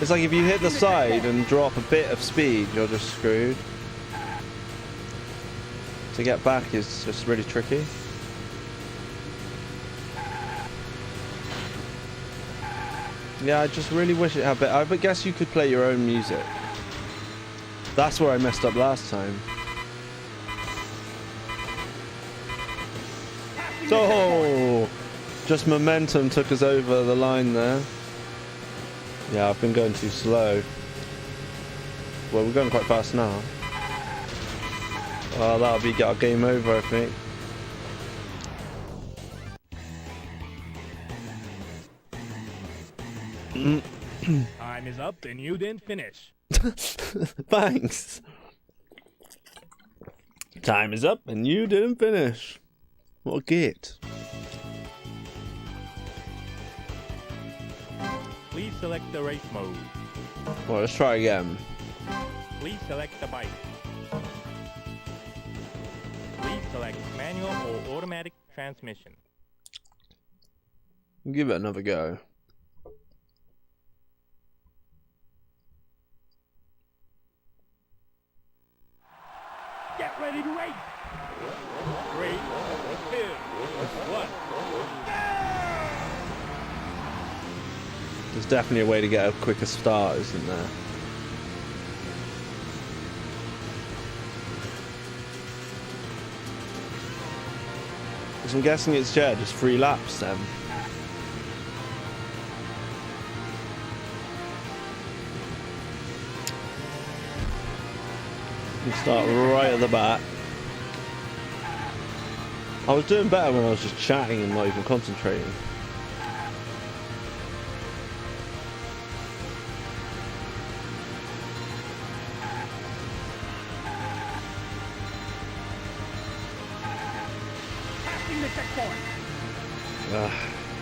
It's like if you hit the side and drop a bit of speed, you're just screwed. To get back is just really tricky. Yeah, I just really wish it had better. I guess you could play your own music. That's where I messed up last time. Oh! Just momentum took us over the line there. Yeah, I've been going too slow. Well, we're going quite fast now. Oh, that'll be our game over, I think.
Time is up and you didn't finish.
Thanks. Time is up and you didn't finish. What a git.
Please select the race mode.
Well, let's try again.
Please select the bike. Please select manual or automatic transmission.
Give it another go.
Get ready to race. 3, 2, 1.
There's definitely a way to get a quicker start, isn't there? Because I'm guessing it's just 3 laps then. You start right at the back. I was doing better when I was just chatting and not even concentrating.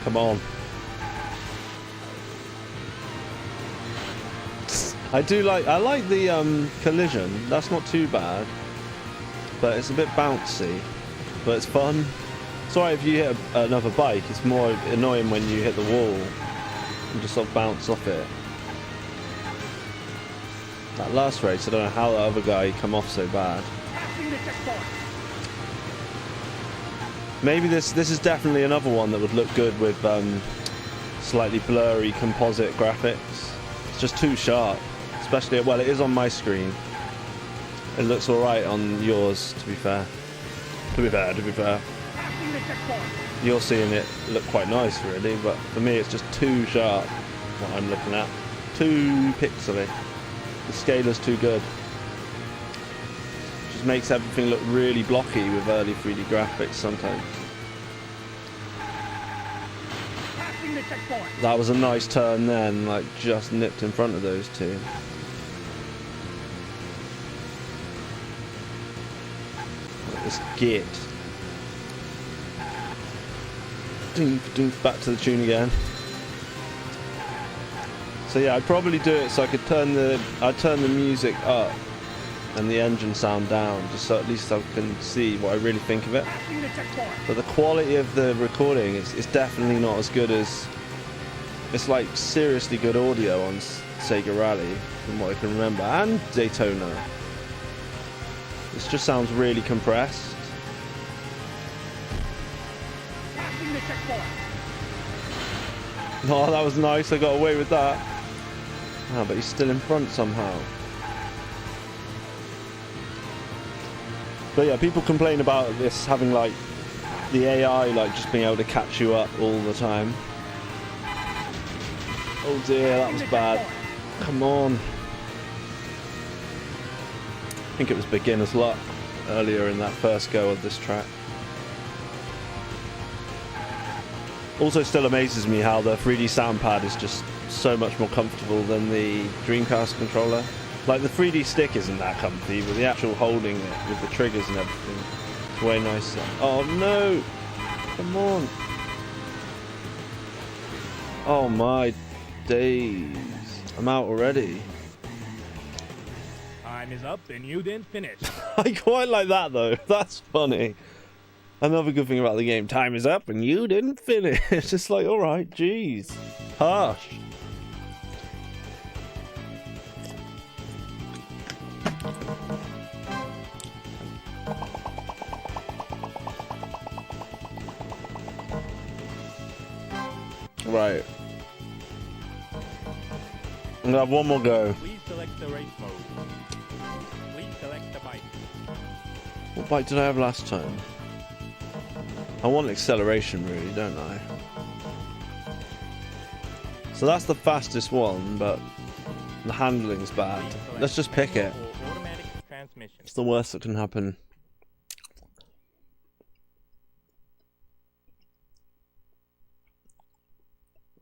Come on. I like the collision. That's not too bad, but it's a bit bouncy, but it's fun. It's alright if you hit another bike. It's more annoying when you hit the wall and just sort of bounce off it. That last race, I don't know how the other guy come off so bad. Maybe this is definitely another one that would look good with slightly blurry composite graphics. It's just too sharp, especially, well, it is on my screen. It looks alright on yours, to be fair. To be fair. You're seeing it look quite nice, really, but for me it's just too sharp, what I'm looking at. Too pixely. The scaler's too good. Just makes everything look really blocky with early 3D graphics sometimes. That was a nice turn then, like just nipped in front of those two. Like this git. Dink, dink, back to the tune again. So yeah, I'd probably do it so I could I'd turn the music up and the engine sound down, just so at least I can see what I really think of it. But the quality of the recording is definitely not as good as... It's like seriously good audio on Sega Rally, from what I can remember, and Daytona. This just sounds really compressed. Oh, that was nice, I got away with that. Ah, but he's still in front somehow. But yeah, people complain about this having like the AI like just being able to catch you up all the time. Oh dear, that was bad. Come on. I think it was beginner's luck earlier in that first go of this track. Also still amazes me how the 3D sound pad is just so much more comfortable than the Dreamcast controller. Like the 3D stick isn't that comfy, but the actual holding it with the triggers and everything is way nicer. Oh no! Come on! Oh my days. I'm out already.
Time is up and you didn't finish.
I quite like that though. That's funny. Another good thing about the game, time is up and you didn't finish. It's just like, alright, jeez. Harsh. Right. I'm gonna have one more go.
Please select the race mode. Please select the bike.
What bike did I have last time? I want acceleration, really, don't I? So that's the fastest one, but the handling's bad. Let's just pick it. It's the worst that can happen.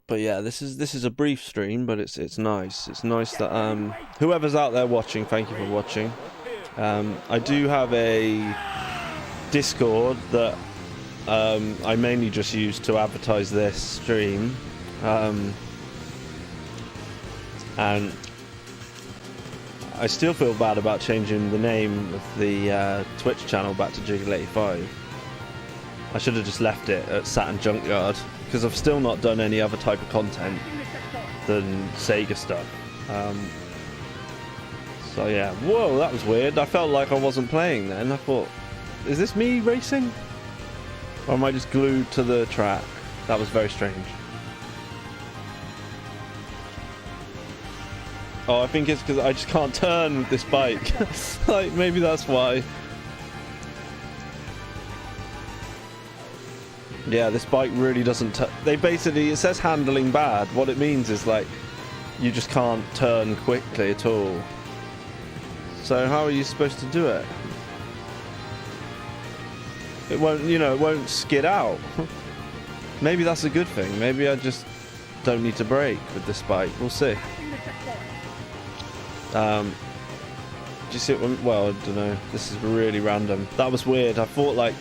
But yeah, this is a brief stream, but it's nice. It's nice that whoever's out there watching, thank you for watching. I do have a Discord that I mainly just use to advertise this stream, and I still feel bad about changing the name of the Twitch channel back to Jiggle85. I should have just left it at Saturn Junkyard, because I've still not done any other type of content than Sega stuff. So yeah, whoa, that was weird. I felt like I wasn't playing then. I thought, is this me racing? Or am I just glued to the track? That was very strange. Oh, I think it's because I just can't turn with this bike. Like, maybe that's why. Yeah, this bike really doesn't they basically, it says handling bad. What it means is, like, you just can't turn quickly at all. So how are you supposed to do it? It won't, you know, it won't skid out. Maybe that's a good thing. Maybe I just don't need to brake with this bike. We'll see. Do you see it? Well, I don't know. This is really random. That was weird. I thought, like,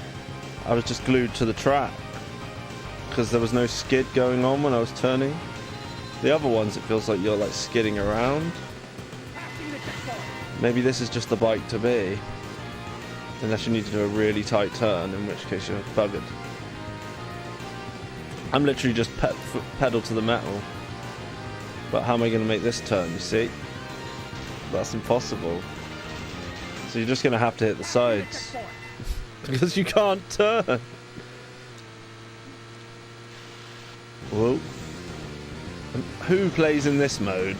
I was just glued to the track because there was no skid going on when I was turning. The other ones, it feels like you're, like, skidding around. Maybe this is just the bike to be. Unless you need to do a really tight turn, in which case you're buggered. I'm literally just pedal to the metal. But how am I going to make this turn, you see? That's impossible. So you're just going to have to hit the sides. Because you can't turn. Whoa. Who plays in this mode?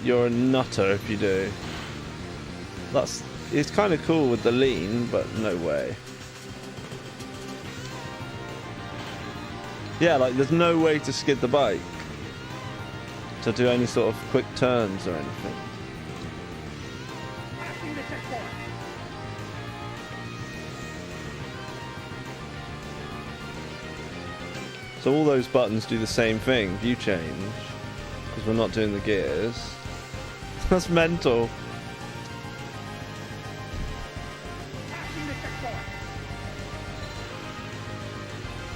You're a nutter if you do. It's kind of cool with the lean, but no way. Yeah, like there's no way to skid the bike to do any sort of quick turns or anything. So all those buttons do the same thing, view change, because we're not doing the gears. That's mental.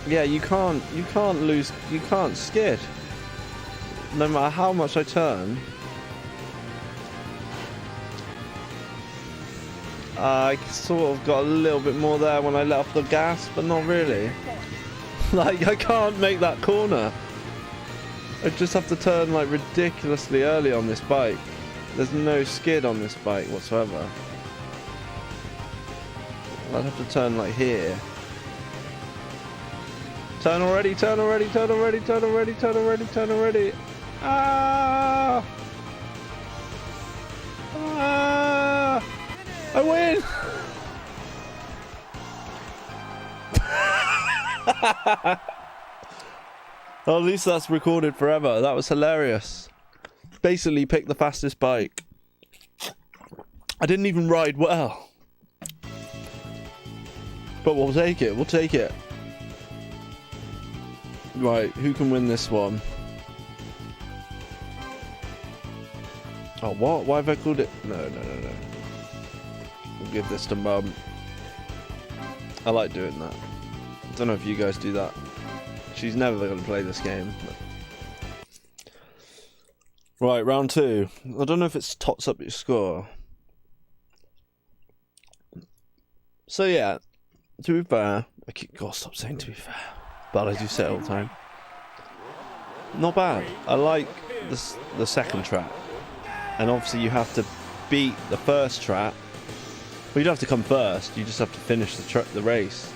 Yeah, you can't skid. No matter how much I turn. I sort of got a little bit more there when I let off the gas, but not really. Like, I can't make that corner. I just have to turn like ridiculously early on this bike. There's no skid on this bike whatsoever. I'd have to turn like here. Turn already, turn already, turn already, turn already, turn already, turn already. Ah! Ah! I win! Oh, at least that's recorded forever. That was hilarious. Basically picked the fastest bike. I didn't even ride well. But we'll take it, we'll take it. Right, who can win this one? Oh, what? Why have I called it? No. We'll give this to Mum. I like doing that. I don't know if you guys do that. She's never going to play this game. But... Right, round 2. I don't know if it tots up your score. So yeah, to be fair, God, stop saying to be fair. But I do say it all the time. Not bad. I like the second track. And obviously you have to beat the first track. Well, you don't have to come first. You just have to finish the race.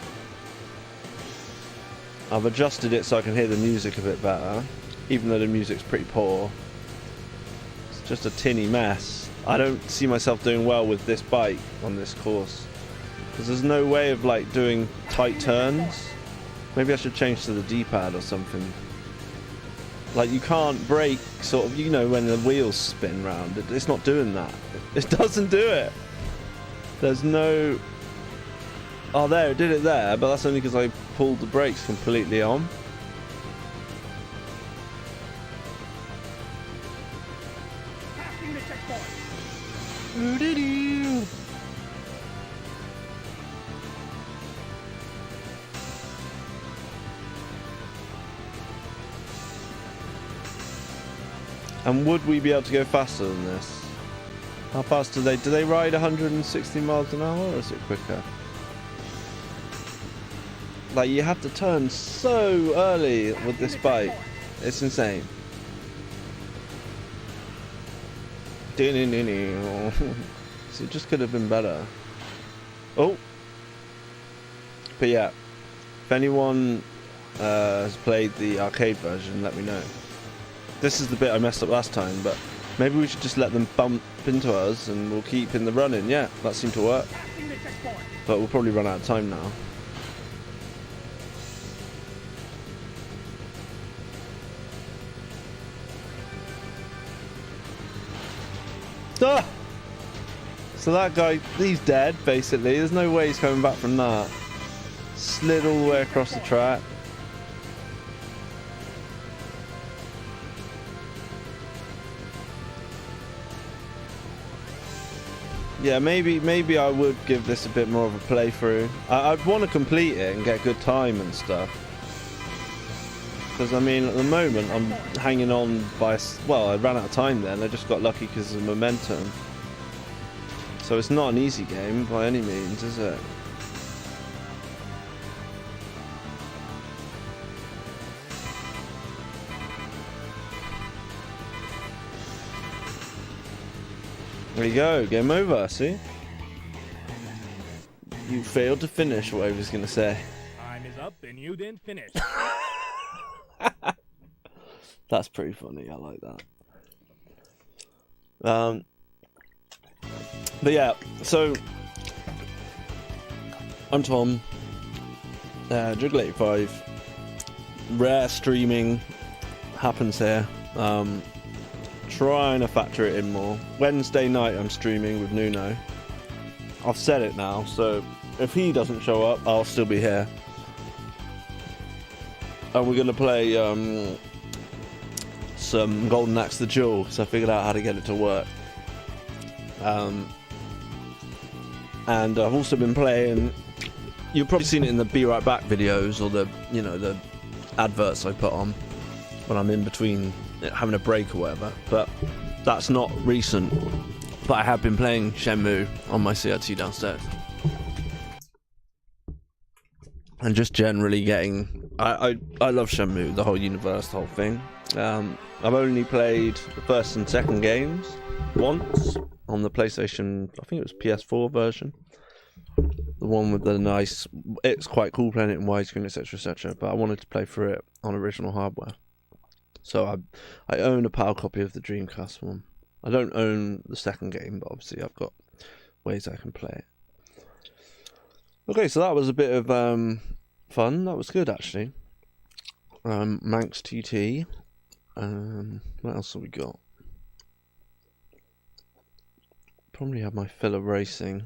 I've adjusted it so I can hear the music a bit better. even though the music's pretty poor. It's just a tinny mess. I don't see myself doing well with this bike on this course, because there's no way of like doing tight turns. Maybe I should change to the D-pad or something. Like, you can't brake sort of, you know, when the wheels spin round. It's not doing that. It doesn't do it. There's no... Oh, there, it did it there, but that's only because I pulled the brakes completely on. And would we be able to go faster than this? How fast do they ride 160 miles an hour, or is it quicker? Like, you have to turn so early with this bike. It's insane. So it just could have been better. Oh! But yeah, if anyone has played the arcade version, let me know. This is the bit I messed up last time, but maybe we should just let them bump into us and we'll keep in the running. Yeah, that seemed to work. But we'll probably run out of time now. Ah! So that guy, he's dead, basically. There's no way he's coming back from that. Slid all the way across the track. Yeah, maybe I would give this a bit more of a playthrough. I'd want to complete it and get good time and stuff. Because, I mean, at the moment, I'm hanging on by... Well, I ran out of time then. I just got lucky because of momentum. So it's not an easy game by any means, is it? There you go, game over, see? You failed to finish, what I was going to say.
Time is up and you didn't finish.
That's pretty funny, I like that. But yeah, so I'm Tom, Jiggle 85. Rare streaming happens here. Trying to factor it in more. Wednesday night I'm streaming with Nuno. I've said it now, so if he doesn't show up, I'll still be here. And we're gonna play some Golden Axe the Duel, because I figured out how to get it to work. And I've also been playing. You've probably seen it in the Be Right Back videos, or the, you know, the adverts I put on when I'm in between having a break or whatever. But that's not recent. But I have been playing Shenmue on my CRT downstairs, and just generally getting. I love Shenmue, the whole universe, the whole thing. I've only played the first and second games once on the PlayStation. I think it was PS4 version. The one with the nice. It's quite cool playing it in widescreen, etc., etc. But I wanted to play through it on original hardware. So I own a PAL copy of the Dreamcast one. I don't own the second game, but obviously I've got ways I can play it. Okay, so that was a bit of fun. That was good, actually. Manx TT. What else have we got? Probably have my fill of racing.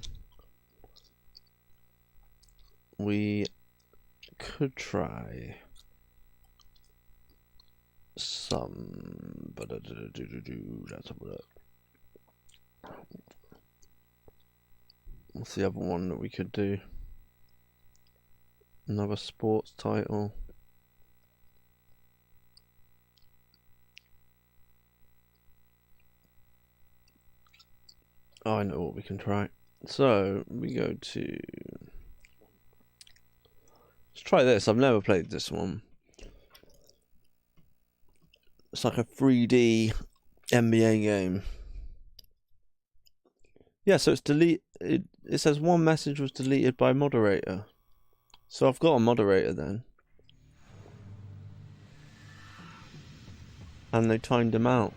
We could try some, but let's have a look. What's the other one that we could do? Another sports title. Oh, I know what we can try. So we go to. Let's try this. I've never played this one. It's like a 3D NBA game. Yeah, so it's delete. It says one message was deleted by moderator. So I've got a moderator then. And they timed them out.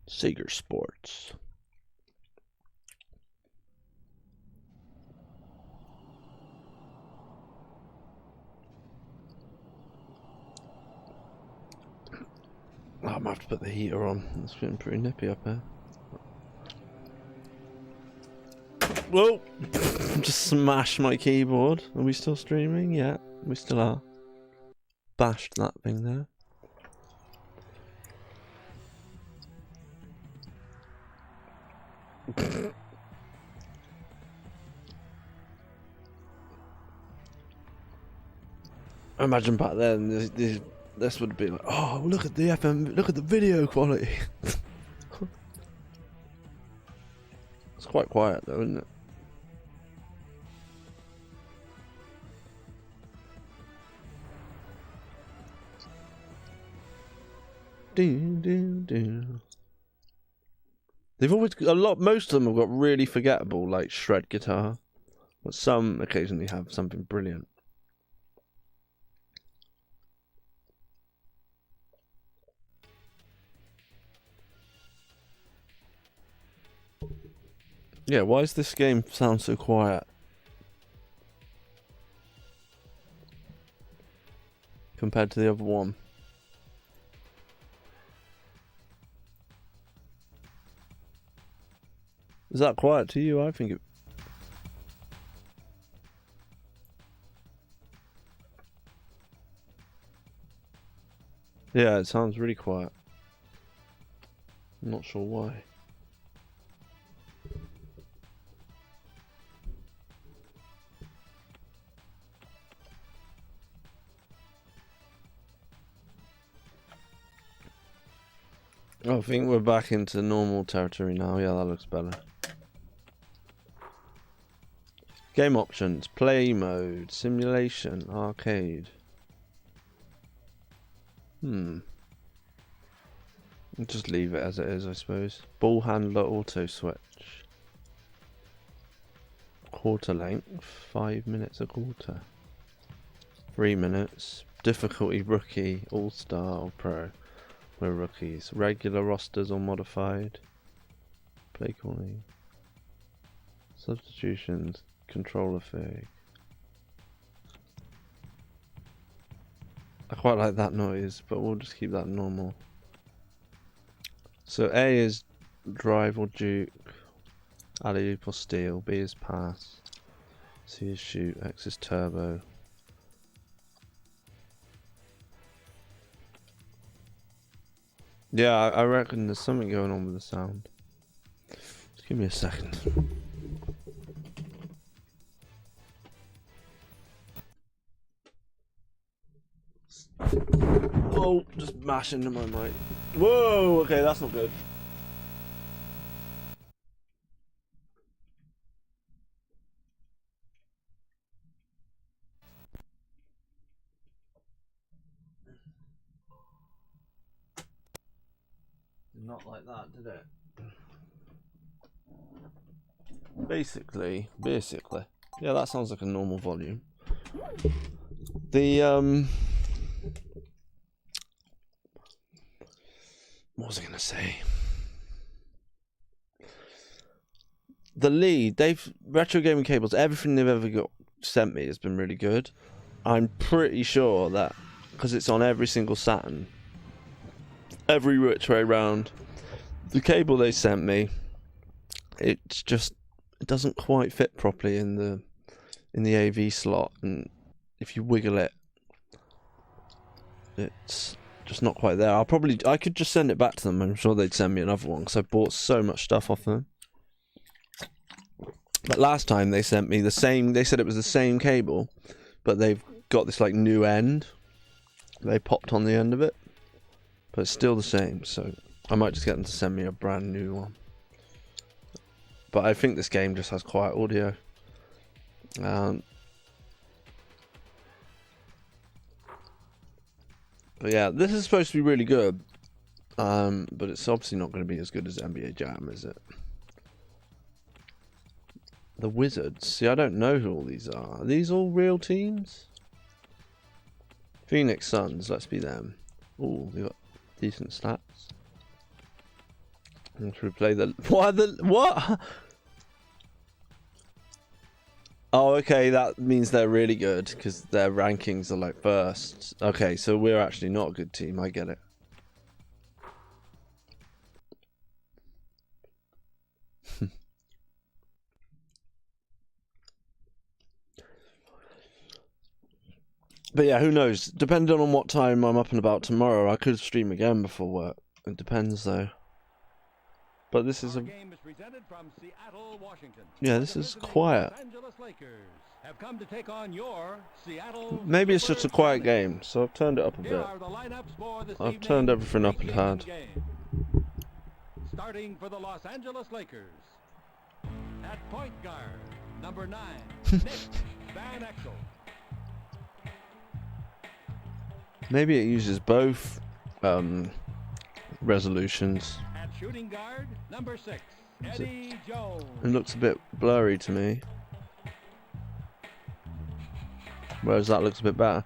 Sega Sports. Oh, I might have to put the heater on. It's getting pretty nippy up here. Whoa! Just smashed my keyboard. Are we still streaming? Yeah, we still are. Bashed that thing there. Imagine back then, this would be like, oh, look at the FM, look at the video quality. It's quite quiet though, isn't it? They've always most of them have got really forgettable, like shred guitar, but some occasionally have something brilliant. Yeah, why does this game sound so quiet? Compared to the other one. Is that quiet to you? I think it... Yeah, it sounds really quiet. I'm not sure why. I think we're back into normal territory now. Yeah, that looks better. Game options, play mode, simulation, arcade. Just leave it as it is, I suppose. Ball handler, auto switch. Quarter length, 5 minutes a quarter. 3 minutes. Difficulty, rookie, all-star or pro. We're rookies. Regular rosters or modified. Play calling. Substitutions. Controller fig. I quite like that noise, but we'll just keep that normal. So A is drive or juke. Alley-oop or steal. B is pass. C is shoot. X is turbo. Yeah, I reckon there's something going on with the sound. Just give me a second. Oh, just mash into my mic. Whoa, okay, that's not good. Not like that, did it? Basically. Yeah, that sounds like a normal volume. What was I gonna say? The lead, Retro Gaming Cables, everything they've ever sent me has been really good. I'm pretty sure that, because it's on every single Saturn, every which way round, the cable they sent me, it doesn't quite fit properly in the AV slot, and if you wiggle it, it's just not quite there. I could just send it back to them. I'm sure they'd send me another one because I bought so much stuff off them. But last time they sent me the same. They said it was the same cable, but they've got this like new end. They popped on the end of it, but it's still the same. So I might just get them to send me a brand new one. But I think this game just has quiet audio. But yeah, this is supposed to be really good, but it's obviously not going to be as good as NBA Jam, is it? The Wizards. See, I don't know who all these are. Are these all real teams? Phoenix Suns, let's be them. Ooh, we got decent stats. And should we play the what? Oh, okay, that means they're really good because their rankings are like first. Okay, so we're actually not a good team. I get it. But yeah, who knows? Depending on what time I'm up and about tomorrow, I could stream again before work. It depends though. But this is a
game is presented from Seattle, Washington.
Yeah, this is quiet.
Los Angeles Lakers have come to take on your Seattle.
Maybe it's just a quiet game, so I've turned it up a
Here
bit.
are the lineups for this
I've
evening's
turned everything up and
pregame
hard.
game. Starting for the Los Angeles Lakers. At point guard, number 9, Nick Van Exel.
Maybe it uses both resolutions.
At shooting guard, number 6, Eddie Jones.
It looks a bit blurry to me. Whereas that looks a bit better.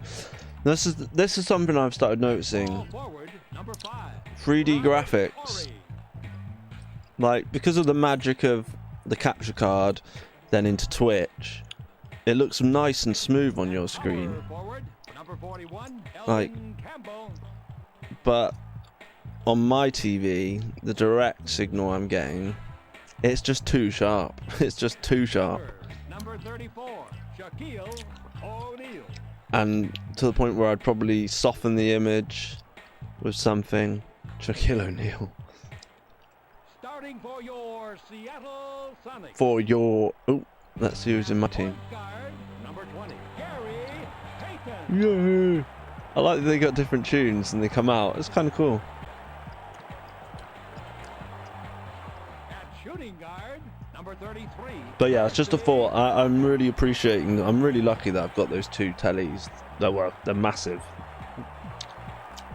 This is something I've started noticing.
Ball forward, number 5,
3D
Robert
graphics.
Horry.
Like, because of the magic of the capture card, then into Twitch, it looks nice and smooth on your screen.
Power forward, number 41,
Like,
Elvin Campbell.
but on my TV, the direct signal I'm getting, it's just too sharp. It's just too sharp.
Number 34, Shaquille O'Neal.
And to the point where I'd probably soften the image with something. Shaquille O'Neal.
Starting for your Seattle Sonics.
For your... Oh, let's see who's in my team.
Point guard, number 20, Gary Payton.
Yeah. I like that they got different tunes and they come out. It's kind of cool.
At shooting guard, number 33.
But yeah, it's just a thought. I'm really appreciating... I'm really lucky that I've got those two tellies. They're massive.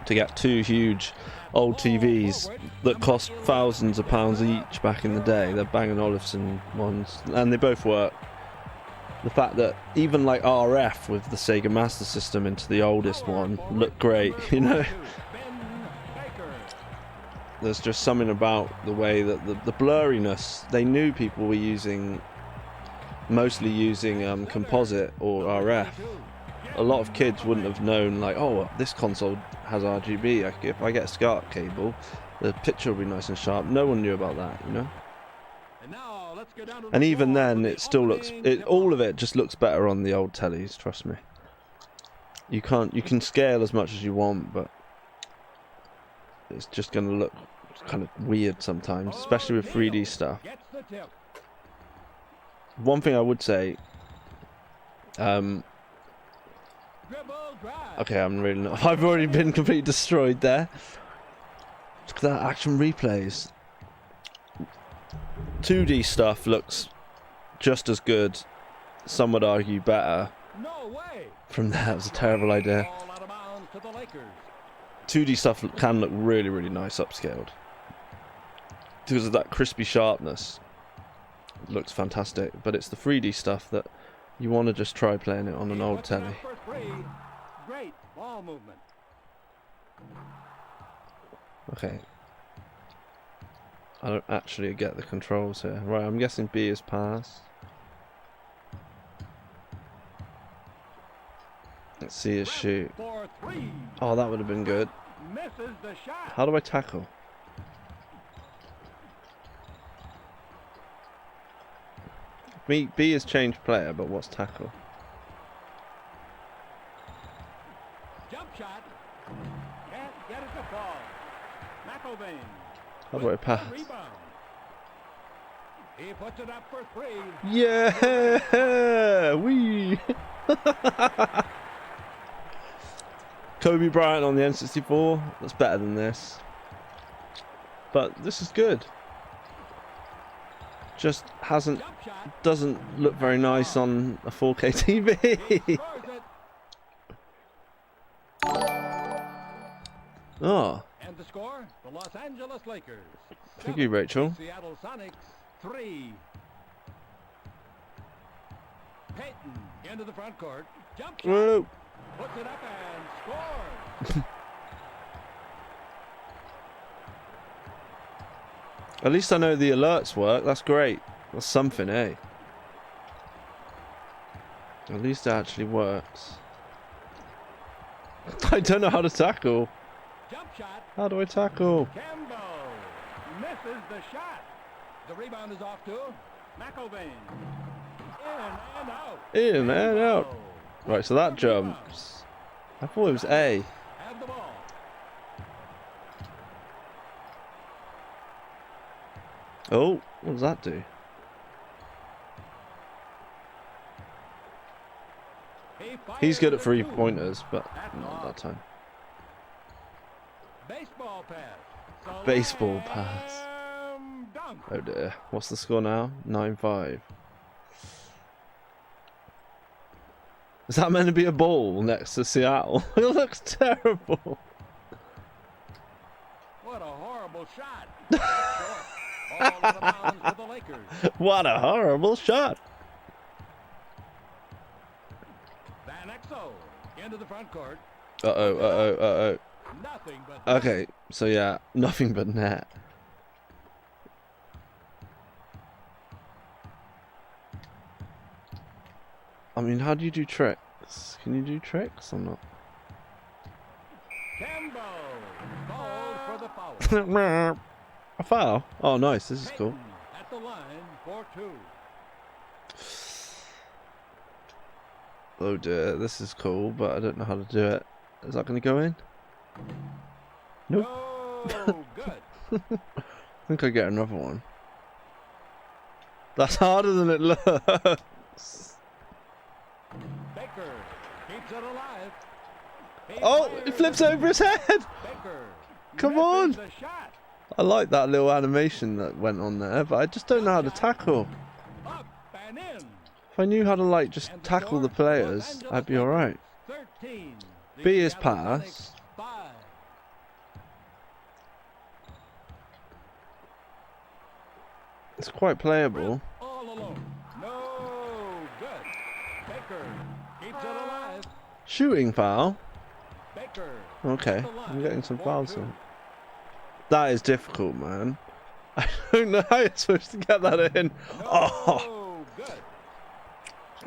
To get two huge old TVs that cost thousands of pounds each back in the day. They're Bang & Olufsen ones. And they both work. The fact that even like RF with the Sega Master System into the oldest one looked great, you know? There's just something about the way that the blurriness, they knew people were using, mostly using composite or RF. A lot of kids wouldn't have known, like, oh, this console has RGB. If I get a SCART cable, the picture will be nice and sharp. No one knew about that, you know? And even then, it still looks, all of it just looks better on the old tellies, trust me. You can scale as much as you want, but it's just going to look kind of weird sometimes, especially with 3D stuff. One thing I would say, okay, I'm really not. I've already been completely destroyed there. Look at that action replays. 2D stuff looks just as good. Some would argue better. From there, it was a terrible idea. 2D stuff can look really, really nice upscaled. Because of that crispy sharpness. It looks fantastic. But it's the 3D stuff that you want to just try playing it on an old telly.
Great ball movement.
Okay. I don't actually get the controls here. Right, I'm guessing B is pass. Let's see his shoot. Oh, that would have been good. How do I tackle? B is changed player, but what's tackle?
Jump shot. Can't get it to fall. McElvain.
How do I pass?
He puts it up for 3.
Yeah! Wee! Kobe Bryant on the N64. That's better than this. But this is good. Just doesn't look very nice on a 4K TV. Oh.
And the score, the Los Angeles Lakers.
Thank you, Rachel.
Seattle Sonics 3. Payton into the front court. Jump shot.
Whoa.
Puts it up and scores.
At least I know the alerts work. That's great. That's something, eh? At least it actually works. I don't know how to tackle.
Jump shot.
How do I tackle?
Campbell misses the shot. The rebound is off to McElvain. In and out.
In and out.
Campbell.
Right, so that jumps. I thought it was A.
Have the ball.
Oh, what does that do? He's good at three-pointers, but not that time.
Baseball pass.
Baseball pass.
Slam dunk.
Oh dear. What's the score now? 9-5. Is that meant to be a ball next to Seattle? It looks terrible.
What a horrible shot. Ball out of bounds for the Lakers.
What a horrible shot.
Van Exel into the front court.
Uh-oh.
Nothing but
Okay, so yeah, nothing but net. I mean, how do you do tricks? Can you do tricks or not?
Campbell called for the foul.
A foul? Oh, nice. This is cool.
Payton at the line for 2.
Oh dear, this is cool, but I don't know how to do it. Is that going to go in? Nope.
Oh, good.
I think I get another one. That's harder than it looks.
Baker keeps it alive. He
Oh, he
fires
flips
it.
over his head.
Baker
Come
misses
on.
the shot.
I like that little animation that went on there, but I just don't know how to tackle.
Up and in.
If I knew how to, like, just
And
tackle the
score,
players,
Los Angeles
I'd be alright.
Lakers 13. The
B is
Seattle
pass.
Sonics 5.
It's quite playable.
All alone. No good. Baker keeps it alive.
Shooting foul.
Baker.
Okay,
at the line
I'm getting some
for
fouls
2.
in. That is difficult, man. I don't know how you're supposed to get that in. Oh,
No good.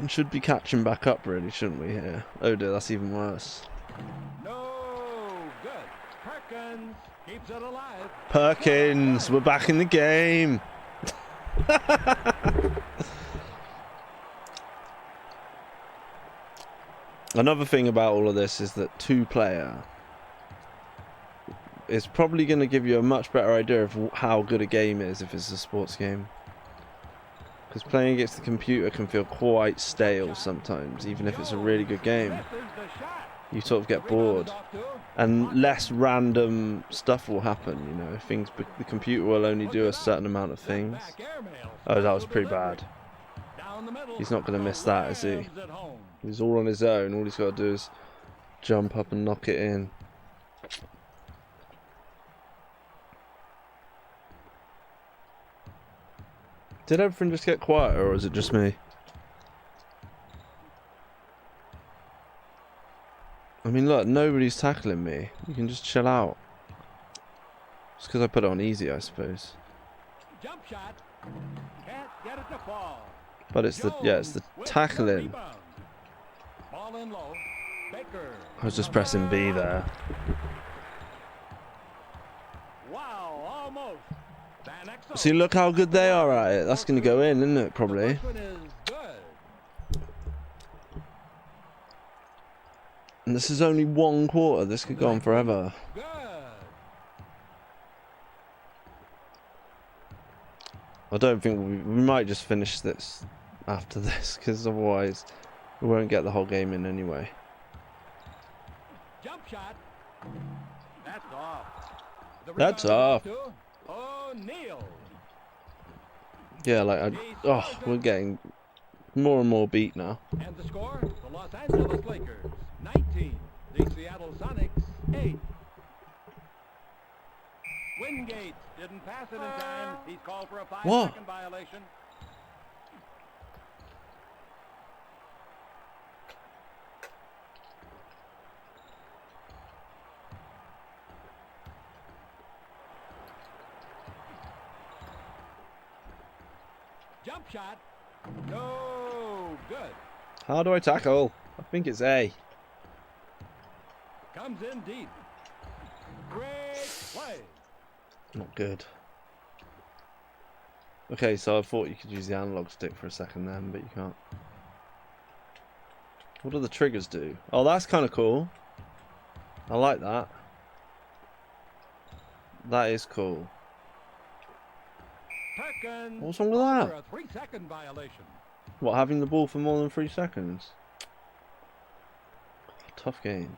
we should be catching back up, really, shouldn't we? Here. Oh dear, that's even worse.
No good. Perkins keeps it alive.
Perkins, we're back in the game. Another thing about all of this is that 2-player is probably going to give you a much better idea of how good a game is if it's a sports game. Because playing against the computer can feel quite stale sometimes, even if it's a really good game.
Misses the shot.
You sort of get
The rebound
bored.
is off to
And less random stuff will happen, you know. The computer will only do a certain amount of things.
back airmail.
Oh, that was pretty bad.
Down the middle.
He's not going to miss that, is he?
Rams at home.
He's all on his own. All he's got to do is jump up and knock it in. Did everything just get quieter, or is it just me? I mean, look, nobody's tackling me. You can just chill out. It's because I put it on easy, I suppose.
Jump shot. Can't get it to fall.
But it's the it's the
Jones with
tackling.
rebound. Ball in low. Baker.
I was just pressing B there.
Wow, almost. Van Exel.
See, look how good they are at it. That's going to go in, isn't it? Probably.
The first one is good.
And this is only 1 quarter. This could go on forever.
Good.
I don't think we might just finish this after this, because otherwise we won't get the whole game in anyway.
Jump shot. That's off. The
That's
rebound
off.
to O'Neal.
Yeah, like we're getting more and more beat now.
And the score, the Los Angeles Lakers 19, the Seattle Sonics 8. Wingate didn't pass it in time. He's called for a 5-second violation. Jump shot. No good.
How do I tackle? I think it's A.
Comes in deep. Great play.
Not good. Okay, so I thought you could use the analog stick for a second then, but you can't. What do the triggers do? Oh, that's kind of cool. I like that. That is cool.
Perkins.
What's wrong with that?
For a 3-second violation.
What, having the ball for more than 3 seconds? Tough game.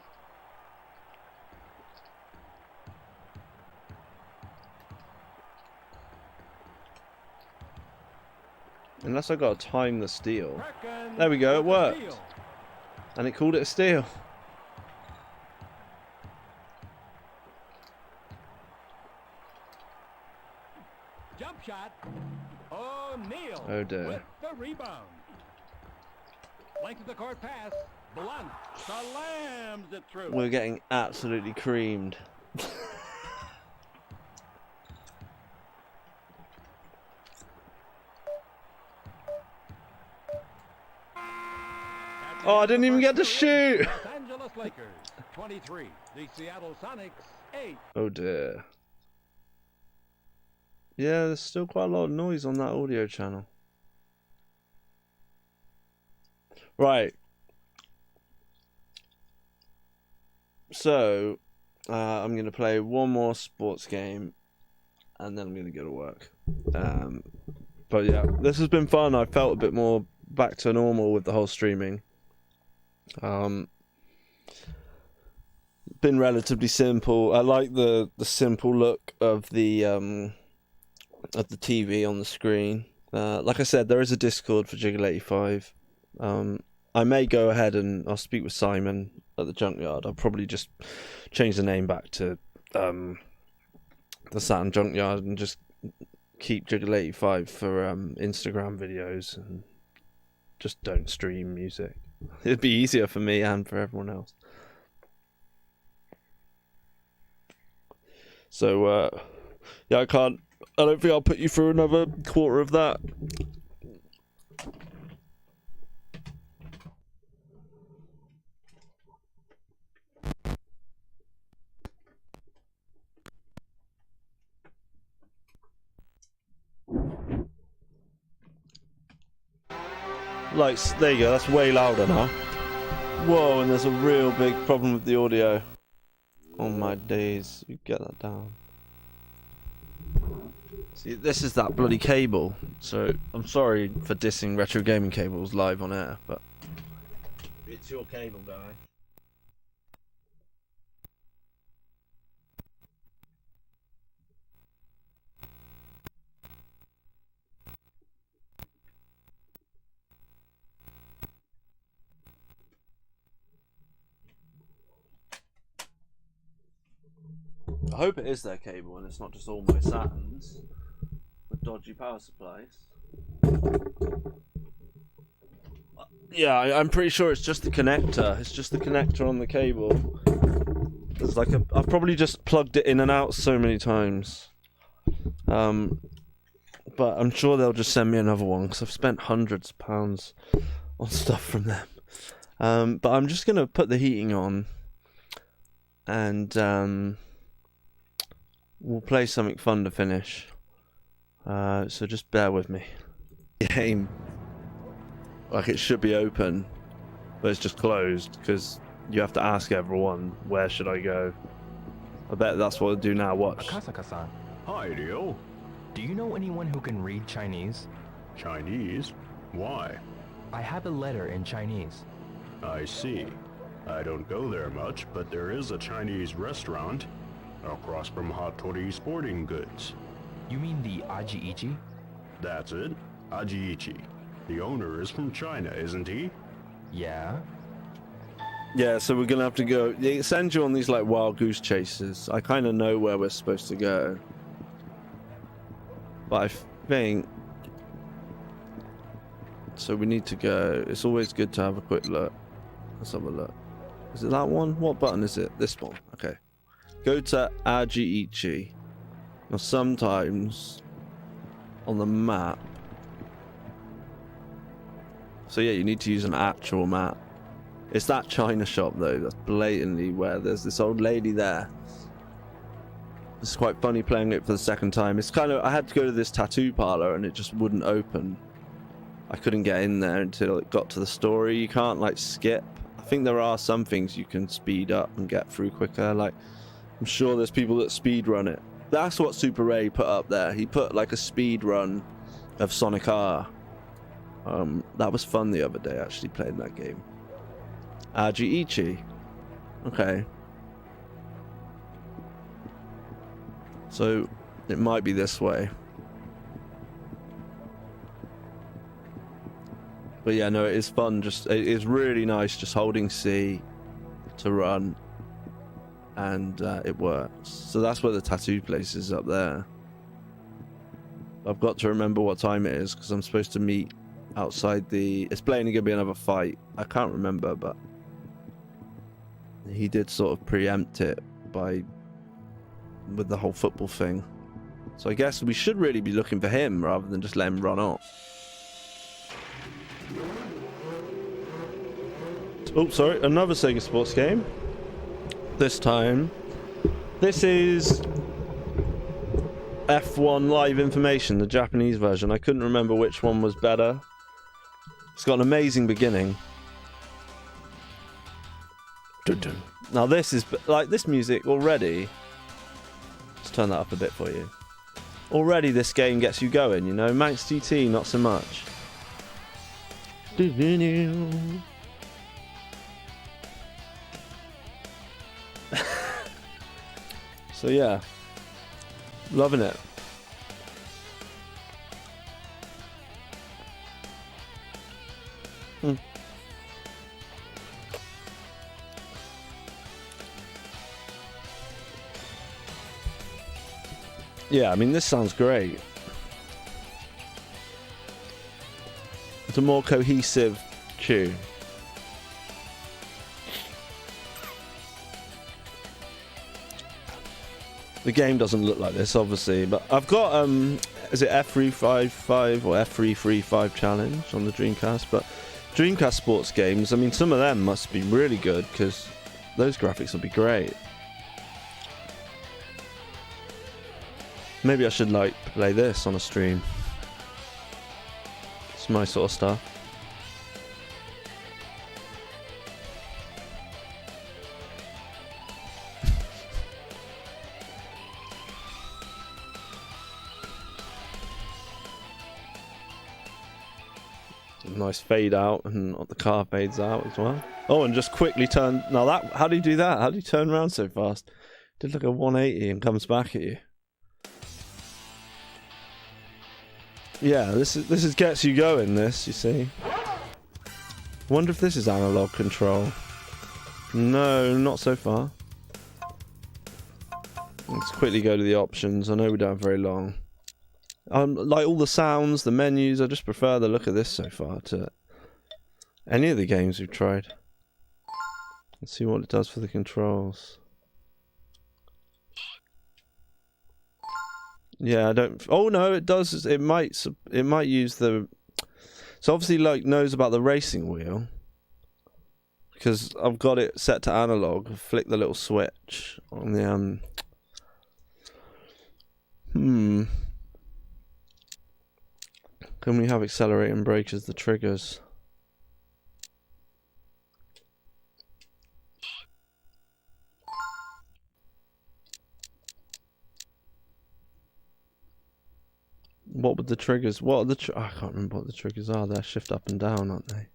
Unless I got to time the steal.
Perkins
There we go, it
with the
worked.
steal.
And it called it a steal.
Jump shot. O'Neal.
Oh dear.
With the rebound. Length of the court pass. Blunt slams it through.
We're getting absolutely creamed. Oh, I didn't even get to shoot!
Los Angeles Lakers 23. The Seattle Sonics 8.
Oh dear. Yeah, there's still quite a lot of noise on that audio channel. Right. So, I'm going to play one more sports game and then I'm going to go to work. But yeah, this has been fun. I felt a bit more back to normal with the whole streaming. Been relatively simple. I like the simple look of the TV on the screen. Like I said, there is a Discord for Jiggle 85. I may go ahead and I'll speak with Simon at the Junkyard. I'll probably just change the name back to the Saturn Junkyard and just keep Jiggle 85 for Instagram videos and just don't stream music. It'd be easier for me and for everyone else. So yeah, I don't think I'll put you through another quarter of that. Like, there you go, that's way louder now. Whoa, and there's a real big problem with the audio. Oh my days, you get that down. See, this is that bloody cable. So, I'm sorry for dissing retro gaming cables live on air, but it's your cable, guy. I hope it is their cable and it's not just all my Saturns with dodgy power supplies. Yeah, I'm pretty sure it's just the connector. It's just the connector on the cable. There's like I've probably just plugged it in and out so many times. But I'm sure they'll just send me another one because I've spent hundreds of pounds on stuff from them. But I'm just gonna put the heating on and we'll play something fun to finish. So just bear with me. Game, like it should be open, but it's just closed because you have to ask everyone, where should I go? I bet that's what I'll do now. Watch.
Akasaka-san,
Hi, Dio.
do you know anyone who can read Chinese?
Chinese? Why?
I have a letter in Chinese.
I see. I don't go there much, but there is a Chinese restaurant across from Hattori Sporting Goods.
You mean the Aji-ichi?
That's it. Ajiichi. The owner is from China, isn't he?
Yeah?
Yeah, so we're gonna have to go. It sends you on these like wild goose chases. I kind of know where we're supposed to go, but I think so. We need to go. It's always good to have a quick look. Let's have a look. Is it that one? What button is it? This one. Okay. Go to Ajiichi. Now sometimes on the map So yeah, you need to use an actual map. It's that China shop though, that's blatantly where there's this old lady there. It's quite funny playing it for the second time. It's kind of, I had to go to this tattoo parlor and it just wouldn't open. I couldn't get in there until it got to the story. You can't like skip. I think there are some things you can speed up and get through quicker. Like, I'm sure there's people that speed run it. That's what Super Ray put up there. He put like a speed run of Sonic R. That was fun the other day, actually, playing that game. Aji-Ichi. Okay. So, it might be this way. But yeah, no, it is fun. Just, it is really nice just holding C to run. And it works. So that's where the tattoo place is, up there. I've got to remember what time it is because I'm supposed to meet outside the... It's plainly going to be another fight. I can't remember, but he did sort of preempt it with the whole football thing. So I guess we should really be looking for him rather than just let him run off. Oh, sorry, another Sega Sports game. This time, this is F1 Live Information, the Japanese version. I couldn't remember which one was better. It's got an amazing beginning. Dun dun. Now this is like this music already. Let's turn that up a bit for you. Already this game gets you going, you know. Manx GT, not so much. So yeah, loving it. Yeah, I mean this sounds great. It's a more cohesive tune. The game doesn't look like this, obviously, but I've got, is it F355 or F335 challenge on the Dreamcast? But Dreamcast sports games, I mean, some of them must be really good because those graphics will be great. Maybe I should, like, play this on a stream. It's my sort of stuff. Nice fade out, and the car fades out as well. Oh, and just quickly turn. Now that, how do you do that? How do you turn around so fast? Did like a 180 and comes back at you. Yeah, this is gets you going. This, you see. Wonder if this is analog control. No, not so far. Let's quickly go to the options. I know we don't have very long. Like all the sounds, the menus, I just prefer the look of this so far to any of the games we've tried. Let's see what it does for the controls. Yeah, I don't... Oh no, it does. It might use the... So obviously, like, knows about the racing wheel. Because I've got it set to analog. Flick the little switch on the... Can we have accelerate and brake as the triggers? What would the triggers... What are the... I can't remember what the triggers are. They're shift up and down, aren't they?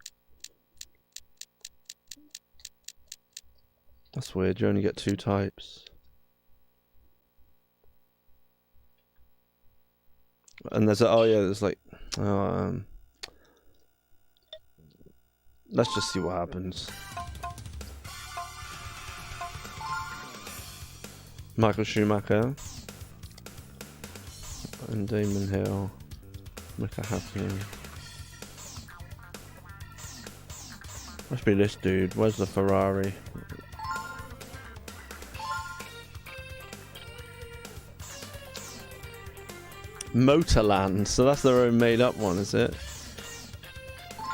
That's weird. You only get two types. And there's a... Oh yeah, there's like... let's just see what happens. Michael Schumacher and Damon Hill. Look at happening. Must be this dude. Where's the Ferrari? Motorland, so that's their own made up one, is it?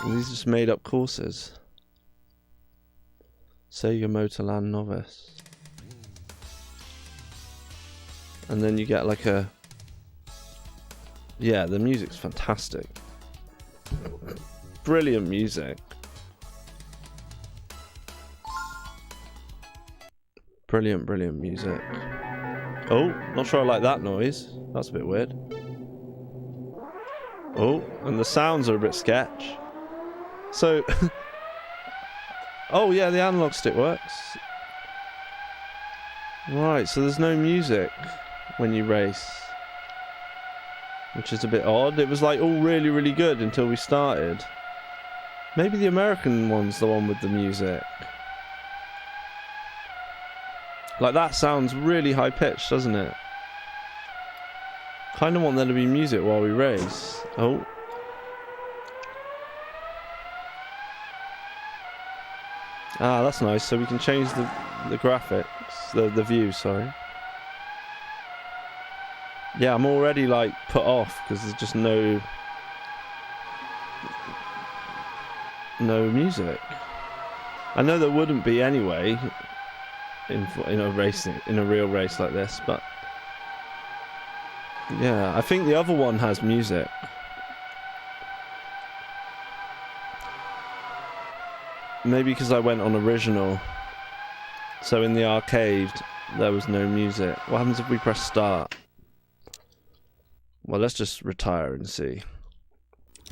These are just made up courses. Sega Motorland Novice. And then you get like a... Yeah, the music's fantastic. Brilliant music. Brilliant, brilliant music. Oh, not sure I like that noise. That's a bit weird. Oh, and the sounds are a bit sketch. So... Oh yeah, the analog stick works. Right, so there's no music when you race. Which is a bit odd. It was like all really, really good until we started. Maybe the American one's the one with the music. Like that sounds really high pitched, doesn't it? Kind of want there to be music while we race. Oh. Ah, that's nice. So we can change the graphics, the view, sorry. Yeah, I'm already like put off because there's just no music. I know there wouldn't be anyway in a real race like this, but yeah, I think the other one has music. Maybe because I went on original, so in the arcade there was no music. What happens if we press start? Well, let's just retire and see.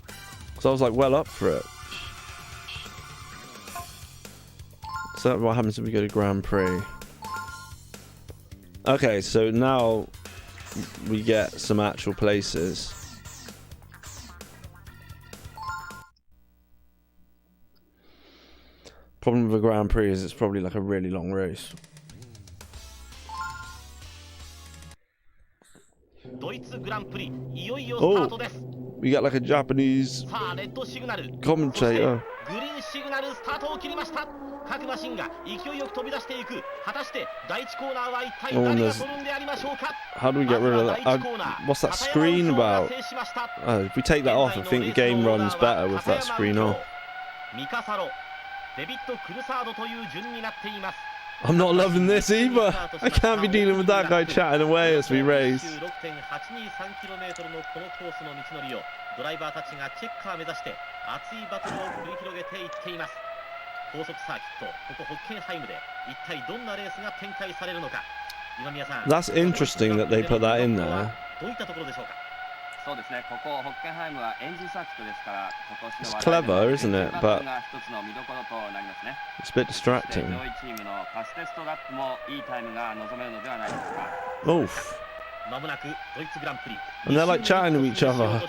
Because I was like well up for it. So what happens if we go to Grand Prix? Okay, so now we get some actual places. Problem with a Grand Prix is it's probably like a really long race. Oh, we got like a Japanese commentator. Oh, and there's... How do we get rid of that? What's that screen about? If we take that off, I think the game runs better with that screen off. I'm not loving this either. I can't be dealing with that guy chatting away as we race. That's interesting that they put that in there. It's clever, isn't it? But it's a bit distracting. Oof. And they're like chatting to each other.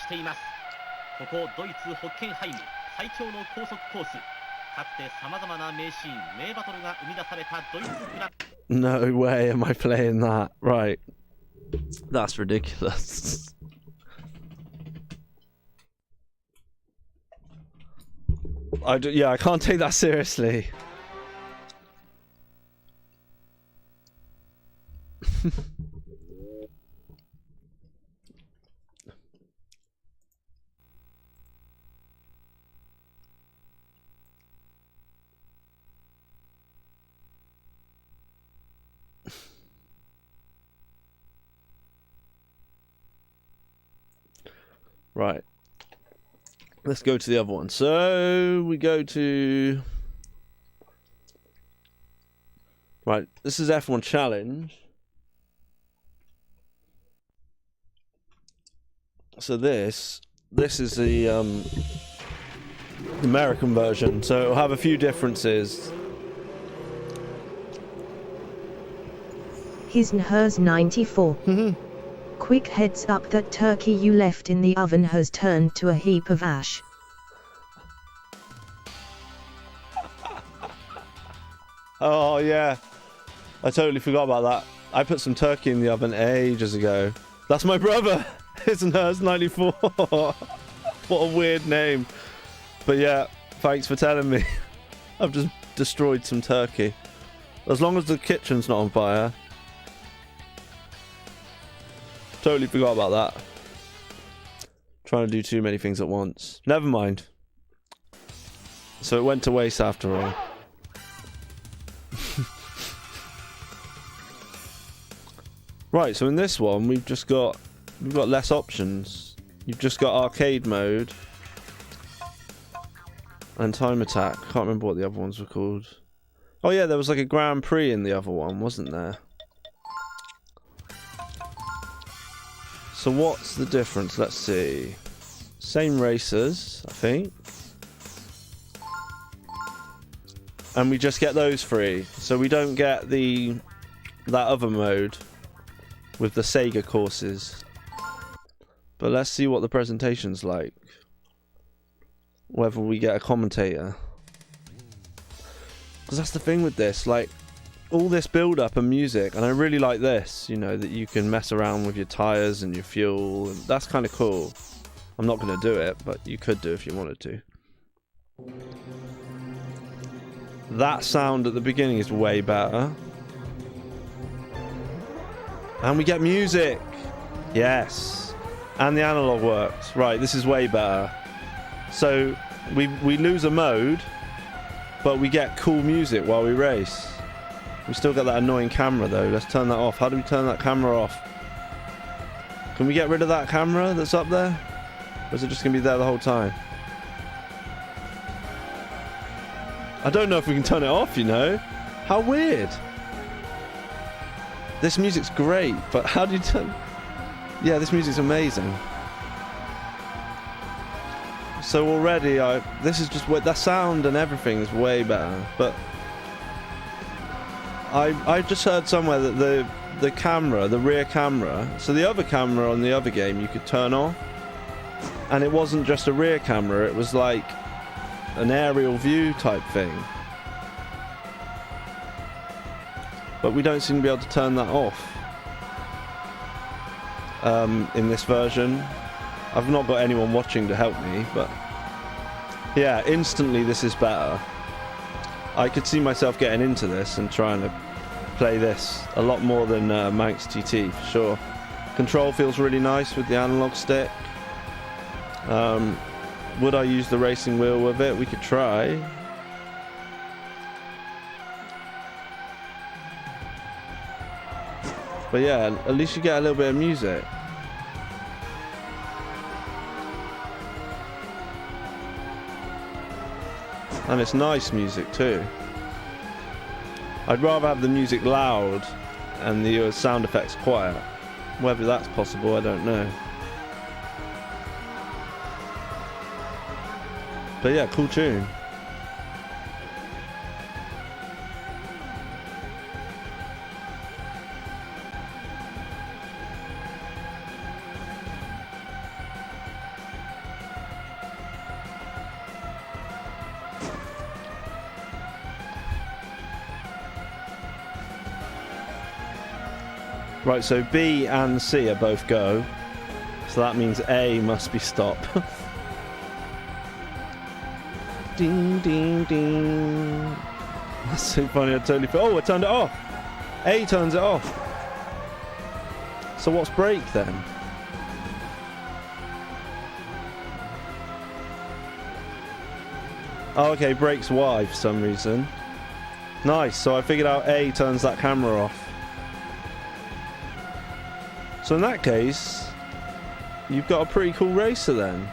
No way am I playing that. Right. That's ridiculous. Yeah, I can't take that seriously. Right. Let's go to the other one. So we go to... Right, this is F1 Challenge. So this is the American version. So it'll have a few differences.
His and hers 94. Quick heads up that turkey you left in the oven has turned to a heap of ash.
Oh yeah, I totally forgot about that. I put some turkey in the oven ages ago. That's my brother. His and hers 94. What a weird name. But yeah, thanks for telling me. I've just destroyed some turkey. As long as the kitchen's not on fire. Totally forgot about that. Trying to do too many things at once. Never mind. So it went to waste after all. Right, so in this one we've got less options. You've just got arcade mode and time attack. Can't remember what the other ones were called. Oh yeah, there was like a Grand Prix in the other one, wasn't there? So what's the difference? Let's see. Same racers, I think. And we just get those free. So we don't get that other mode with the Sega courses. But let's see what the presentation's like. Whether we get a commentator. Because that's the thing with this, like, all this build-up and music, and I really like this, you know, that you can mess around with your tyres and your fuel, and that's kind of cool. I'm not going to do it, but you could do if you wanted to. That sound at the beginning is way better. And we get music! Yes! And the analog works. Right, this is way better. So, we lose a mode, but we get cool music while we race. We still get that annoying camera though. Let's turn that off. How do we turn that camera off? Can we get rid of that camera that's up there? Or is it just going to be there the whole time? I don't know if we can turn it off, you know? How weird. This music's great, but how do you turn... Yeah, this music's amazing. So already, this is just... The sound and everything is way better, but... I just heard somewhere that the camera, the rear camera, so the other camera on the other game you could turn off, and it wasn't just a rear camera, it was like an aerial view type thing. But we don't seem to be able to turn that off in this version. I've not got anyone watching to help me, but yeah, instantly this is better. I could see myself getting into this and trying to play this a lot more than Manx TT for sure. Control feels really nice with the analog stick. Would I use the racing wheel with it? We could try. But yeah, at least you get a little bit of music. And it's nice music too. I'd rather have the music loud and the sound effects quiet. Whether that's possible, I don't know. But yeah, cool tune. Right, so B and C are both go. So that means A must be stop. Ding, ding, ding. That's so funny, I totally... Oh, I turned it off! A turns it off. So what's brake then? Oh, okay, brake's Y for some reason. Nice, so I figured out A turns that camera off. So in that case, you've got a pretty cool racer then.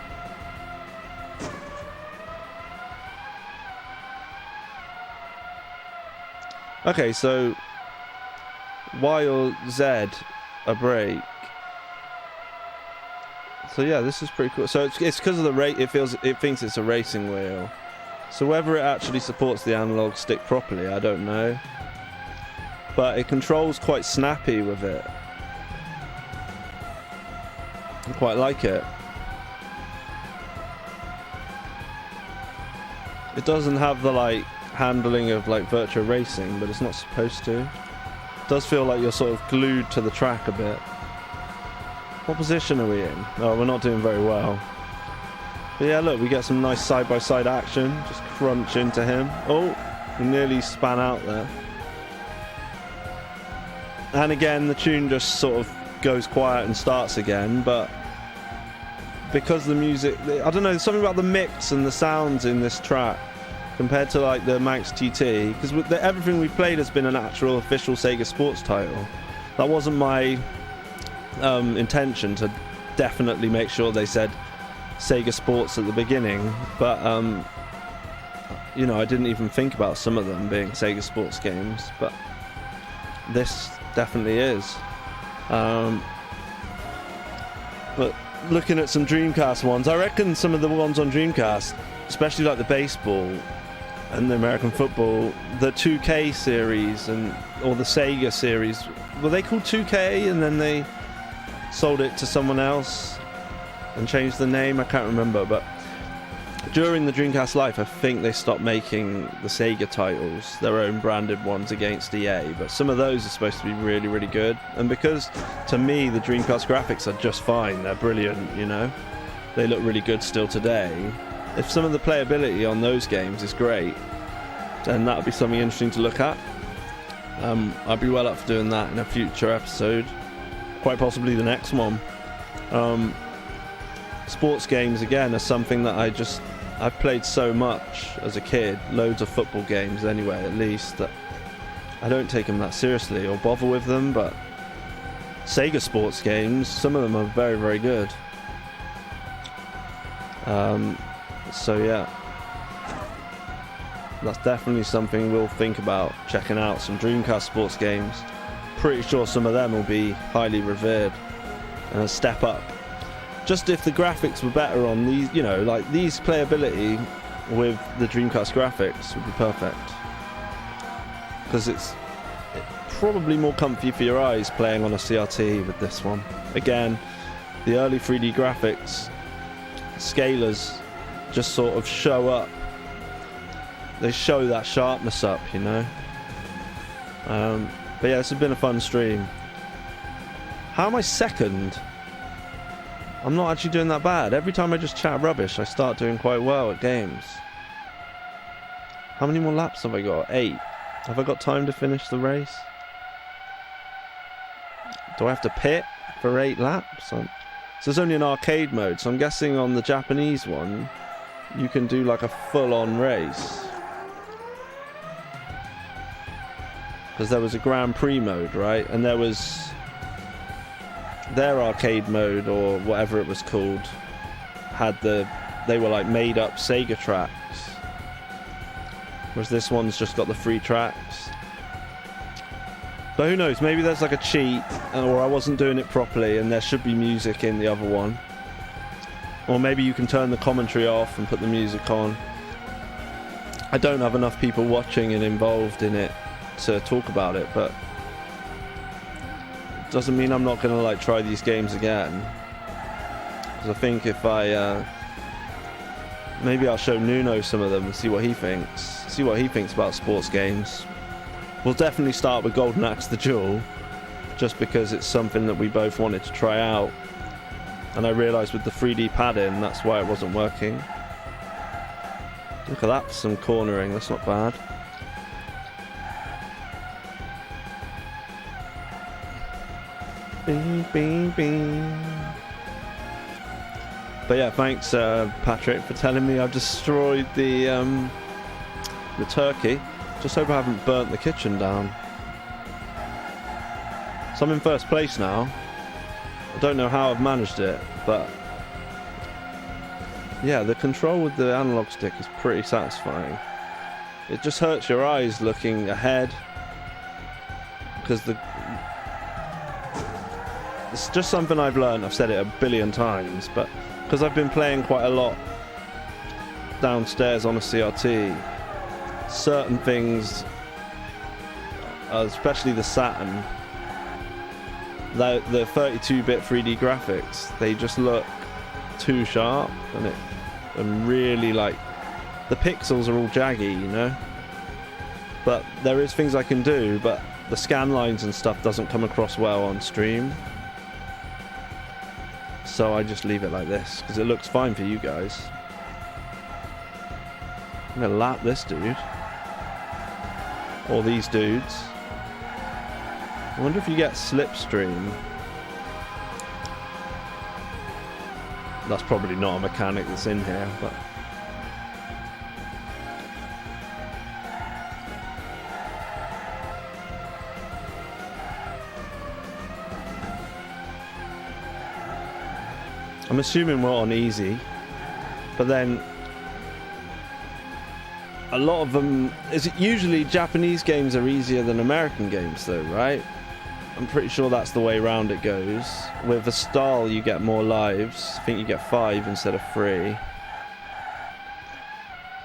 Okay, so Y or Z a brake. So yeah, this is pretty cool. So it's because of the rate. It thinks it's a racing wheel. So whether it actually supports the analog stick properly, I don't know. But it controls quite snappy with it. I quite like it. It doesn't have the like handling of like virtual racing, but it's not supposed to. It does feel like you're sort of glued to the track a bit. What position are we in? Oh, we're not doing very well. But yeah, look, we get some nice side-by-side action. Just crunch into him. Oh, we nearly span out there. And again, the tune just sort of goes quiet and starts again, but because the music, I don't know, something about the mix and the sounds in this track compared to like the Manx TT, because everything we've played has been an actual official Sega Sports title. That wasn't my intention to definitely make sure they said Sega Sports at the beginning, but you know, I didn't even think about some of them being Sega Sports games, but this definitely is. But looking at some Dreamcast ones, I reckon some of the ones on Dreamcast, especially like the baseball and the American football, the 2K series or the Sega series, were they called 2K and then they sold it to someone else and changed the name? I can't remember, but during the Dreamcast life, I think they stopped making the Sega titles, their own branded ones against EA, but some of those are supposed to be really, really good. And because, to me, the Dreamcast graphics are just fine, they're brilliant, you know? They look really good still today. If some of the playability on those games is great, then that would be something interesting to look at. I'd be well up for doing that in a future episode, quite possibly the next one. Sports games, again, are something that I've played so much as a kid, loads of football games anyway, at least, that I don't take them that seriously or bother with them, but Sega sports games, some of them are very, very good. So yeah, that's definitely something we'll think about checking out, some Dreamcast sports games. Pretty sure some of them will be highly revered and a step up. Just if the graphics were better on these, you know, like these playability with the Dreamcast graphics would be perfect. Because it's probably more comfy for your eyes playing on a CRT with this one. Again, the early 3D graphics, scalers just sort of show up. They show that sharpness up, you know. But yeah, this has been a fun stream. How am I second? I'm not actually doing that bad. Every time I just chat rubbish, I start doing quite well at games. How many more laps have I got? 8. Have I got time to finish the race? Do I have to pit for 8 laps? So there's only an arcade mode, so I'm guessing on the Japanese one, you can do like a full-on race. Because there was a Grand Prix mode, right? And there was their arcade mode, or whatever it was called, they were like made up Sega tracks, whereas this one's just got the free tracks. But who knows, maybe there's like a cheat, or I wasn't doing it properly and there should be music in the other one, or maybe you can turn the commentary off and put the music on. I don't have enough people watching and involved in it to talk about it, but doesn't mean I'm not gonna like try these games again. Because I think if maybe I'll show Nuno some of them and see what he thinks about sports games. We'll definitely start with Golden Axe the Duel, just because it's something that we both wanted to try out, and I realised with the 3D padding that's why it wasn't working. Look at that, some cornering, that's not bad. Bing, bing, bing. But yeah, thanks Patrick for telling me I've destroyed the turkey. Just hope I haven't burnt the kitchen down. So I'm in first place now. I don't know how I've managed it, but yeah, the control with the analog stick is pretty satisfying. It just hurts your eyes looking ahead, because it's just something I've learned. I've said it a billion times, but because I've been playing quite a lot downstairs on a CRT, certain things, especially the Saturn, the 32-bit 3D graphics, they just look too sharp, and really, like, the pixels are all jaggy, you know. But there is things I can do, but the scan lines and stuff doesn't come across well on stream. So I just leave it like this, because it looks fine for you guys. I'm going to lap this dude. Or these dudes. I wonder if you get slipstream. That's probably not a mechanic that's in here, but I'm assuming we're on easy, but then a lot of them usually Japanese games are easier than American games though, right? I'm pretty sure that's the way around it goes. With a style you get more lives. I think you get 5 instead of 3.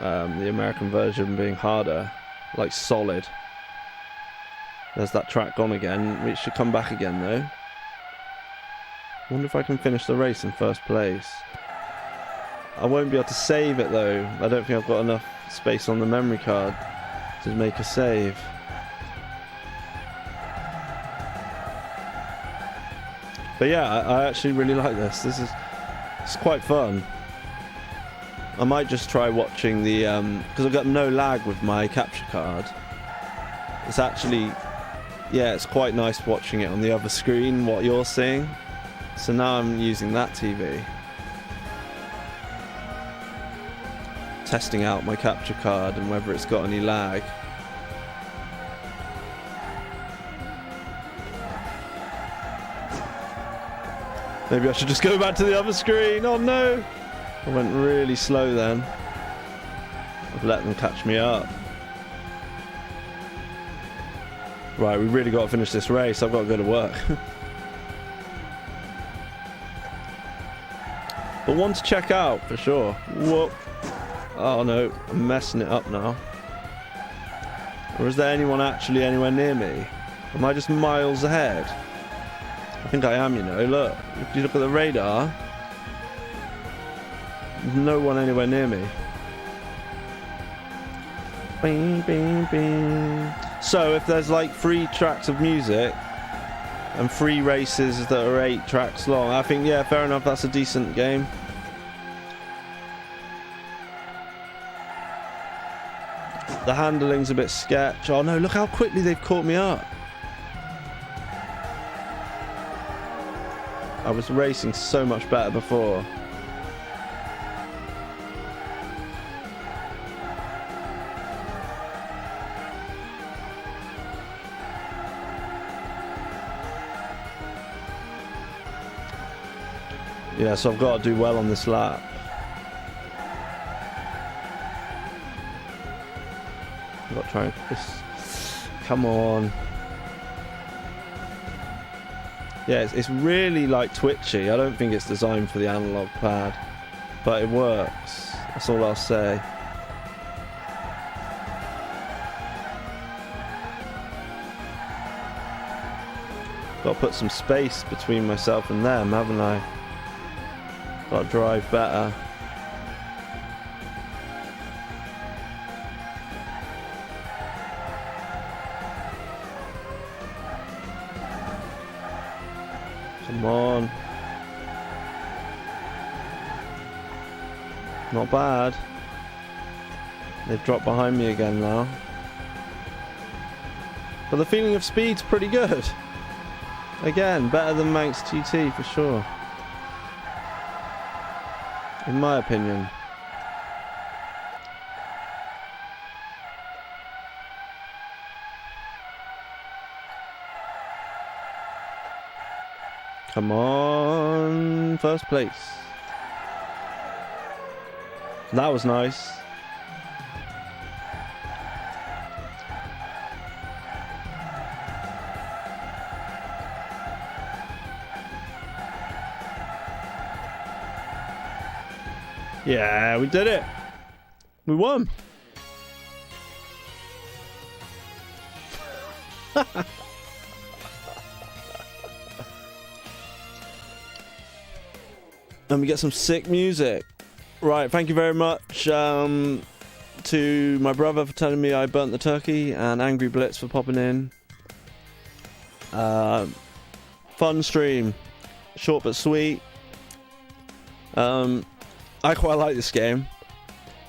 The American version being harder, like solid. There's that track gone again. It should come back again though. Wonder if I can finish the race in first place. I won't be able to save it though. I don't think I've got enough space on the memory card to make a save. But yeah, I actually really like this. It's quite fun. I might just try watching the because I've got no lag with my capture card. It's actually, yeah, it's quite nice watching it on the other screen, what you're seeing. So now I'm using that TV. Testing out my capture card and whether it's got any lag. Maybe I should just go back to the other screen. Oh no! I went really slow then. I've let them catch me up. Right, we really got to finish this race. I've got to go to work. But one to check out for sure. Whoop. Oh no, I'm messing it up now. Or is there anyone actually anywhere near me? Am I just miles ahead? I think I am, you know. Look, if you look at the radar, there's no one anywhere near me. Bing, bing, bing. So if there's like 3 tracks of music and 3 races that are 8 tracks long, I think, yeah, fair enough, that's a decent game. The handling's a bit sketch. Oh no, look how quickly they've caught me up. I was racing so much better before. Yeah, so I've got to do well on this lap. I've got to try and come on. Yeah, it's really like twitchy. I don't think it's designed for the analog pad, but it works. That's all I'll say. Got to put some space between myself and them, haven't I? Got to drive better. Come on. Not bad. They've dropped behind me again now. But the feeling of speed's pretty good. Again, better than Manx GT for sure. In my opinion. Come on, first place. That was nice. Yeah, we did it. We won. And we get some sick music. Right, thank you very much to my brother for telling me I burnt the turkey, and Angry Blitz for popping in. Fun stream. Short but sweet. I quite like this game.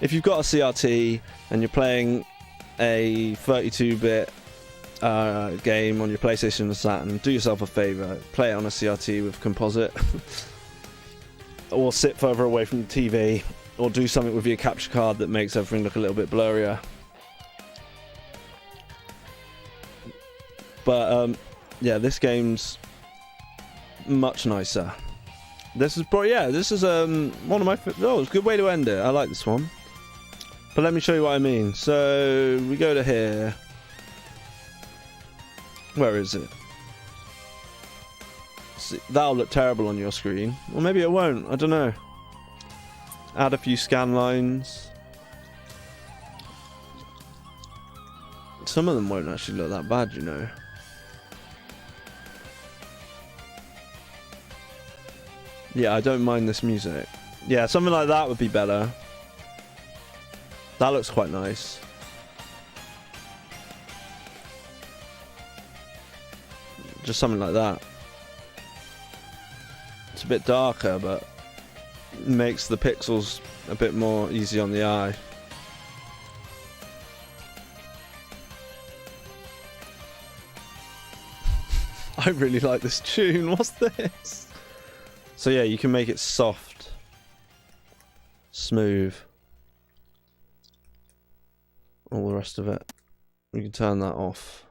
If you've got a CRT and you're playing a 32-bit game on your PlayStation or Saturn, do yourself a favour. Play it on a CRT with composite. Or sit further away from the TV. Or do something with your capture card that makes everything look a little bit blurrier. But yeah, this game's much nicer. This is probably, yeah, this is one of my, oh, it's a good way to end it. I like this one. But let me show you what I mean. So we go to here. Where is it? See, that'll look terrible on your screen. Or maybe it won't, I don't know. Add a few scan lines. Some of them won't actually look that bad, you know. Yeah, I don't mind this music. Yeah, something like that would be better. That looks quite nice. Just something like that. It's a bit darker, but makes the pixels a bit more easy on the eye. I really like this tune. What's this? So yeah, you can make it soft, smooth, all the rest of it. You can turn that off.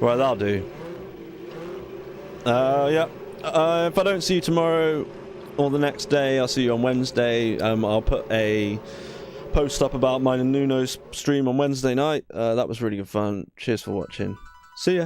Right, that'll do. Yeah. If I don't see you tomorrow or the next day, I'll see you on Wednesday. I'll put a post up about mine and Nuno's stream on Wednesday night. That was really good fun. Cheers for watching. See ya.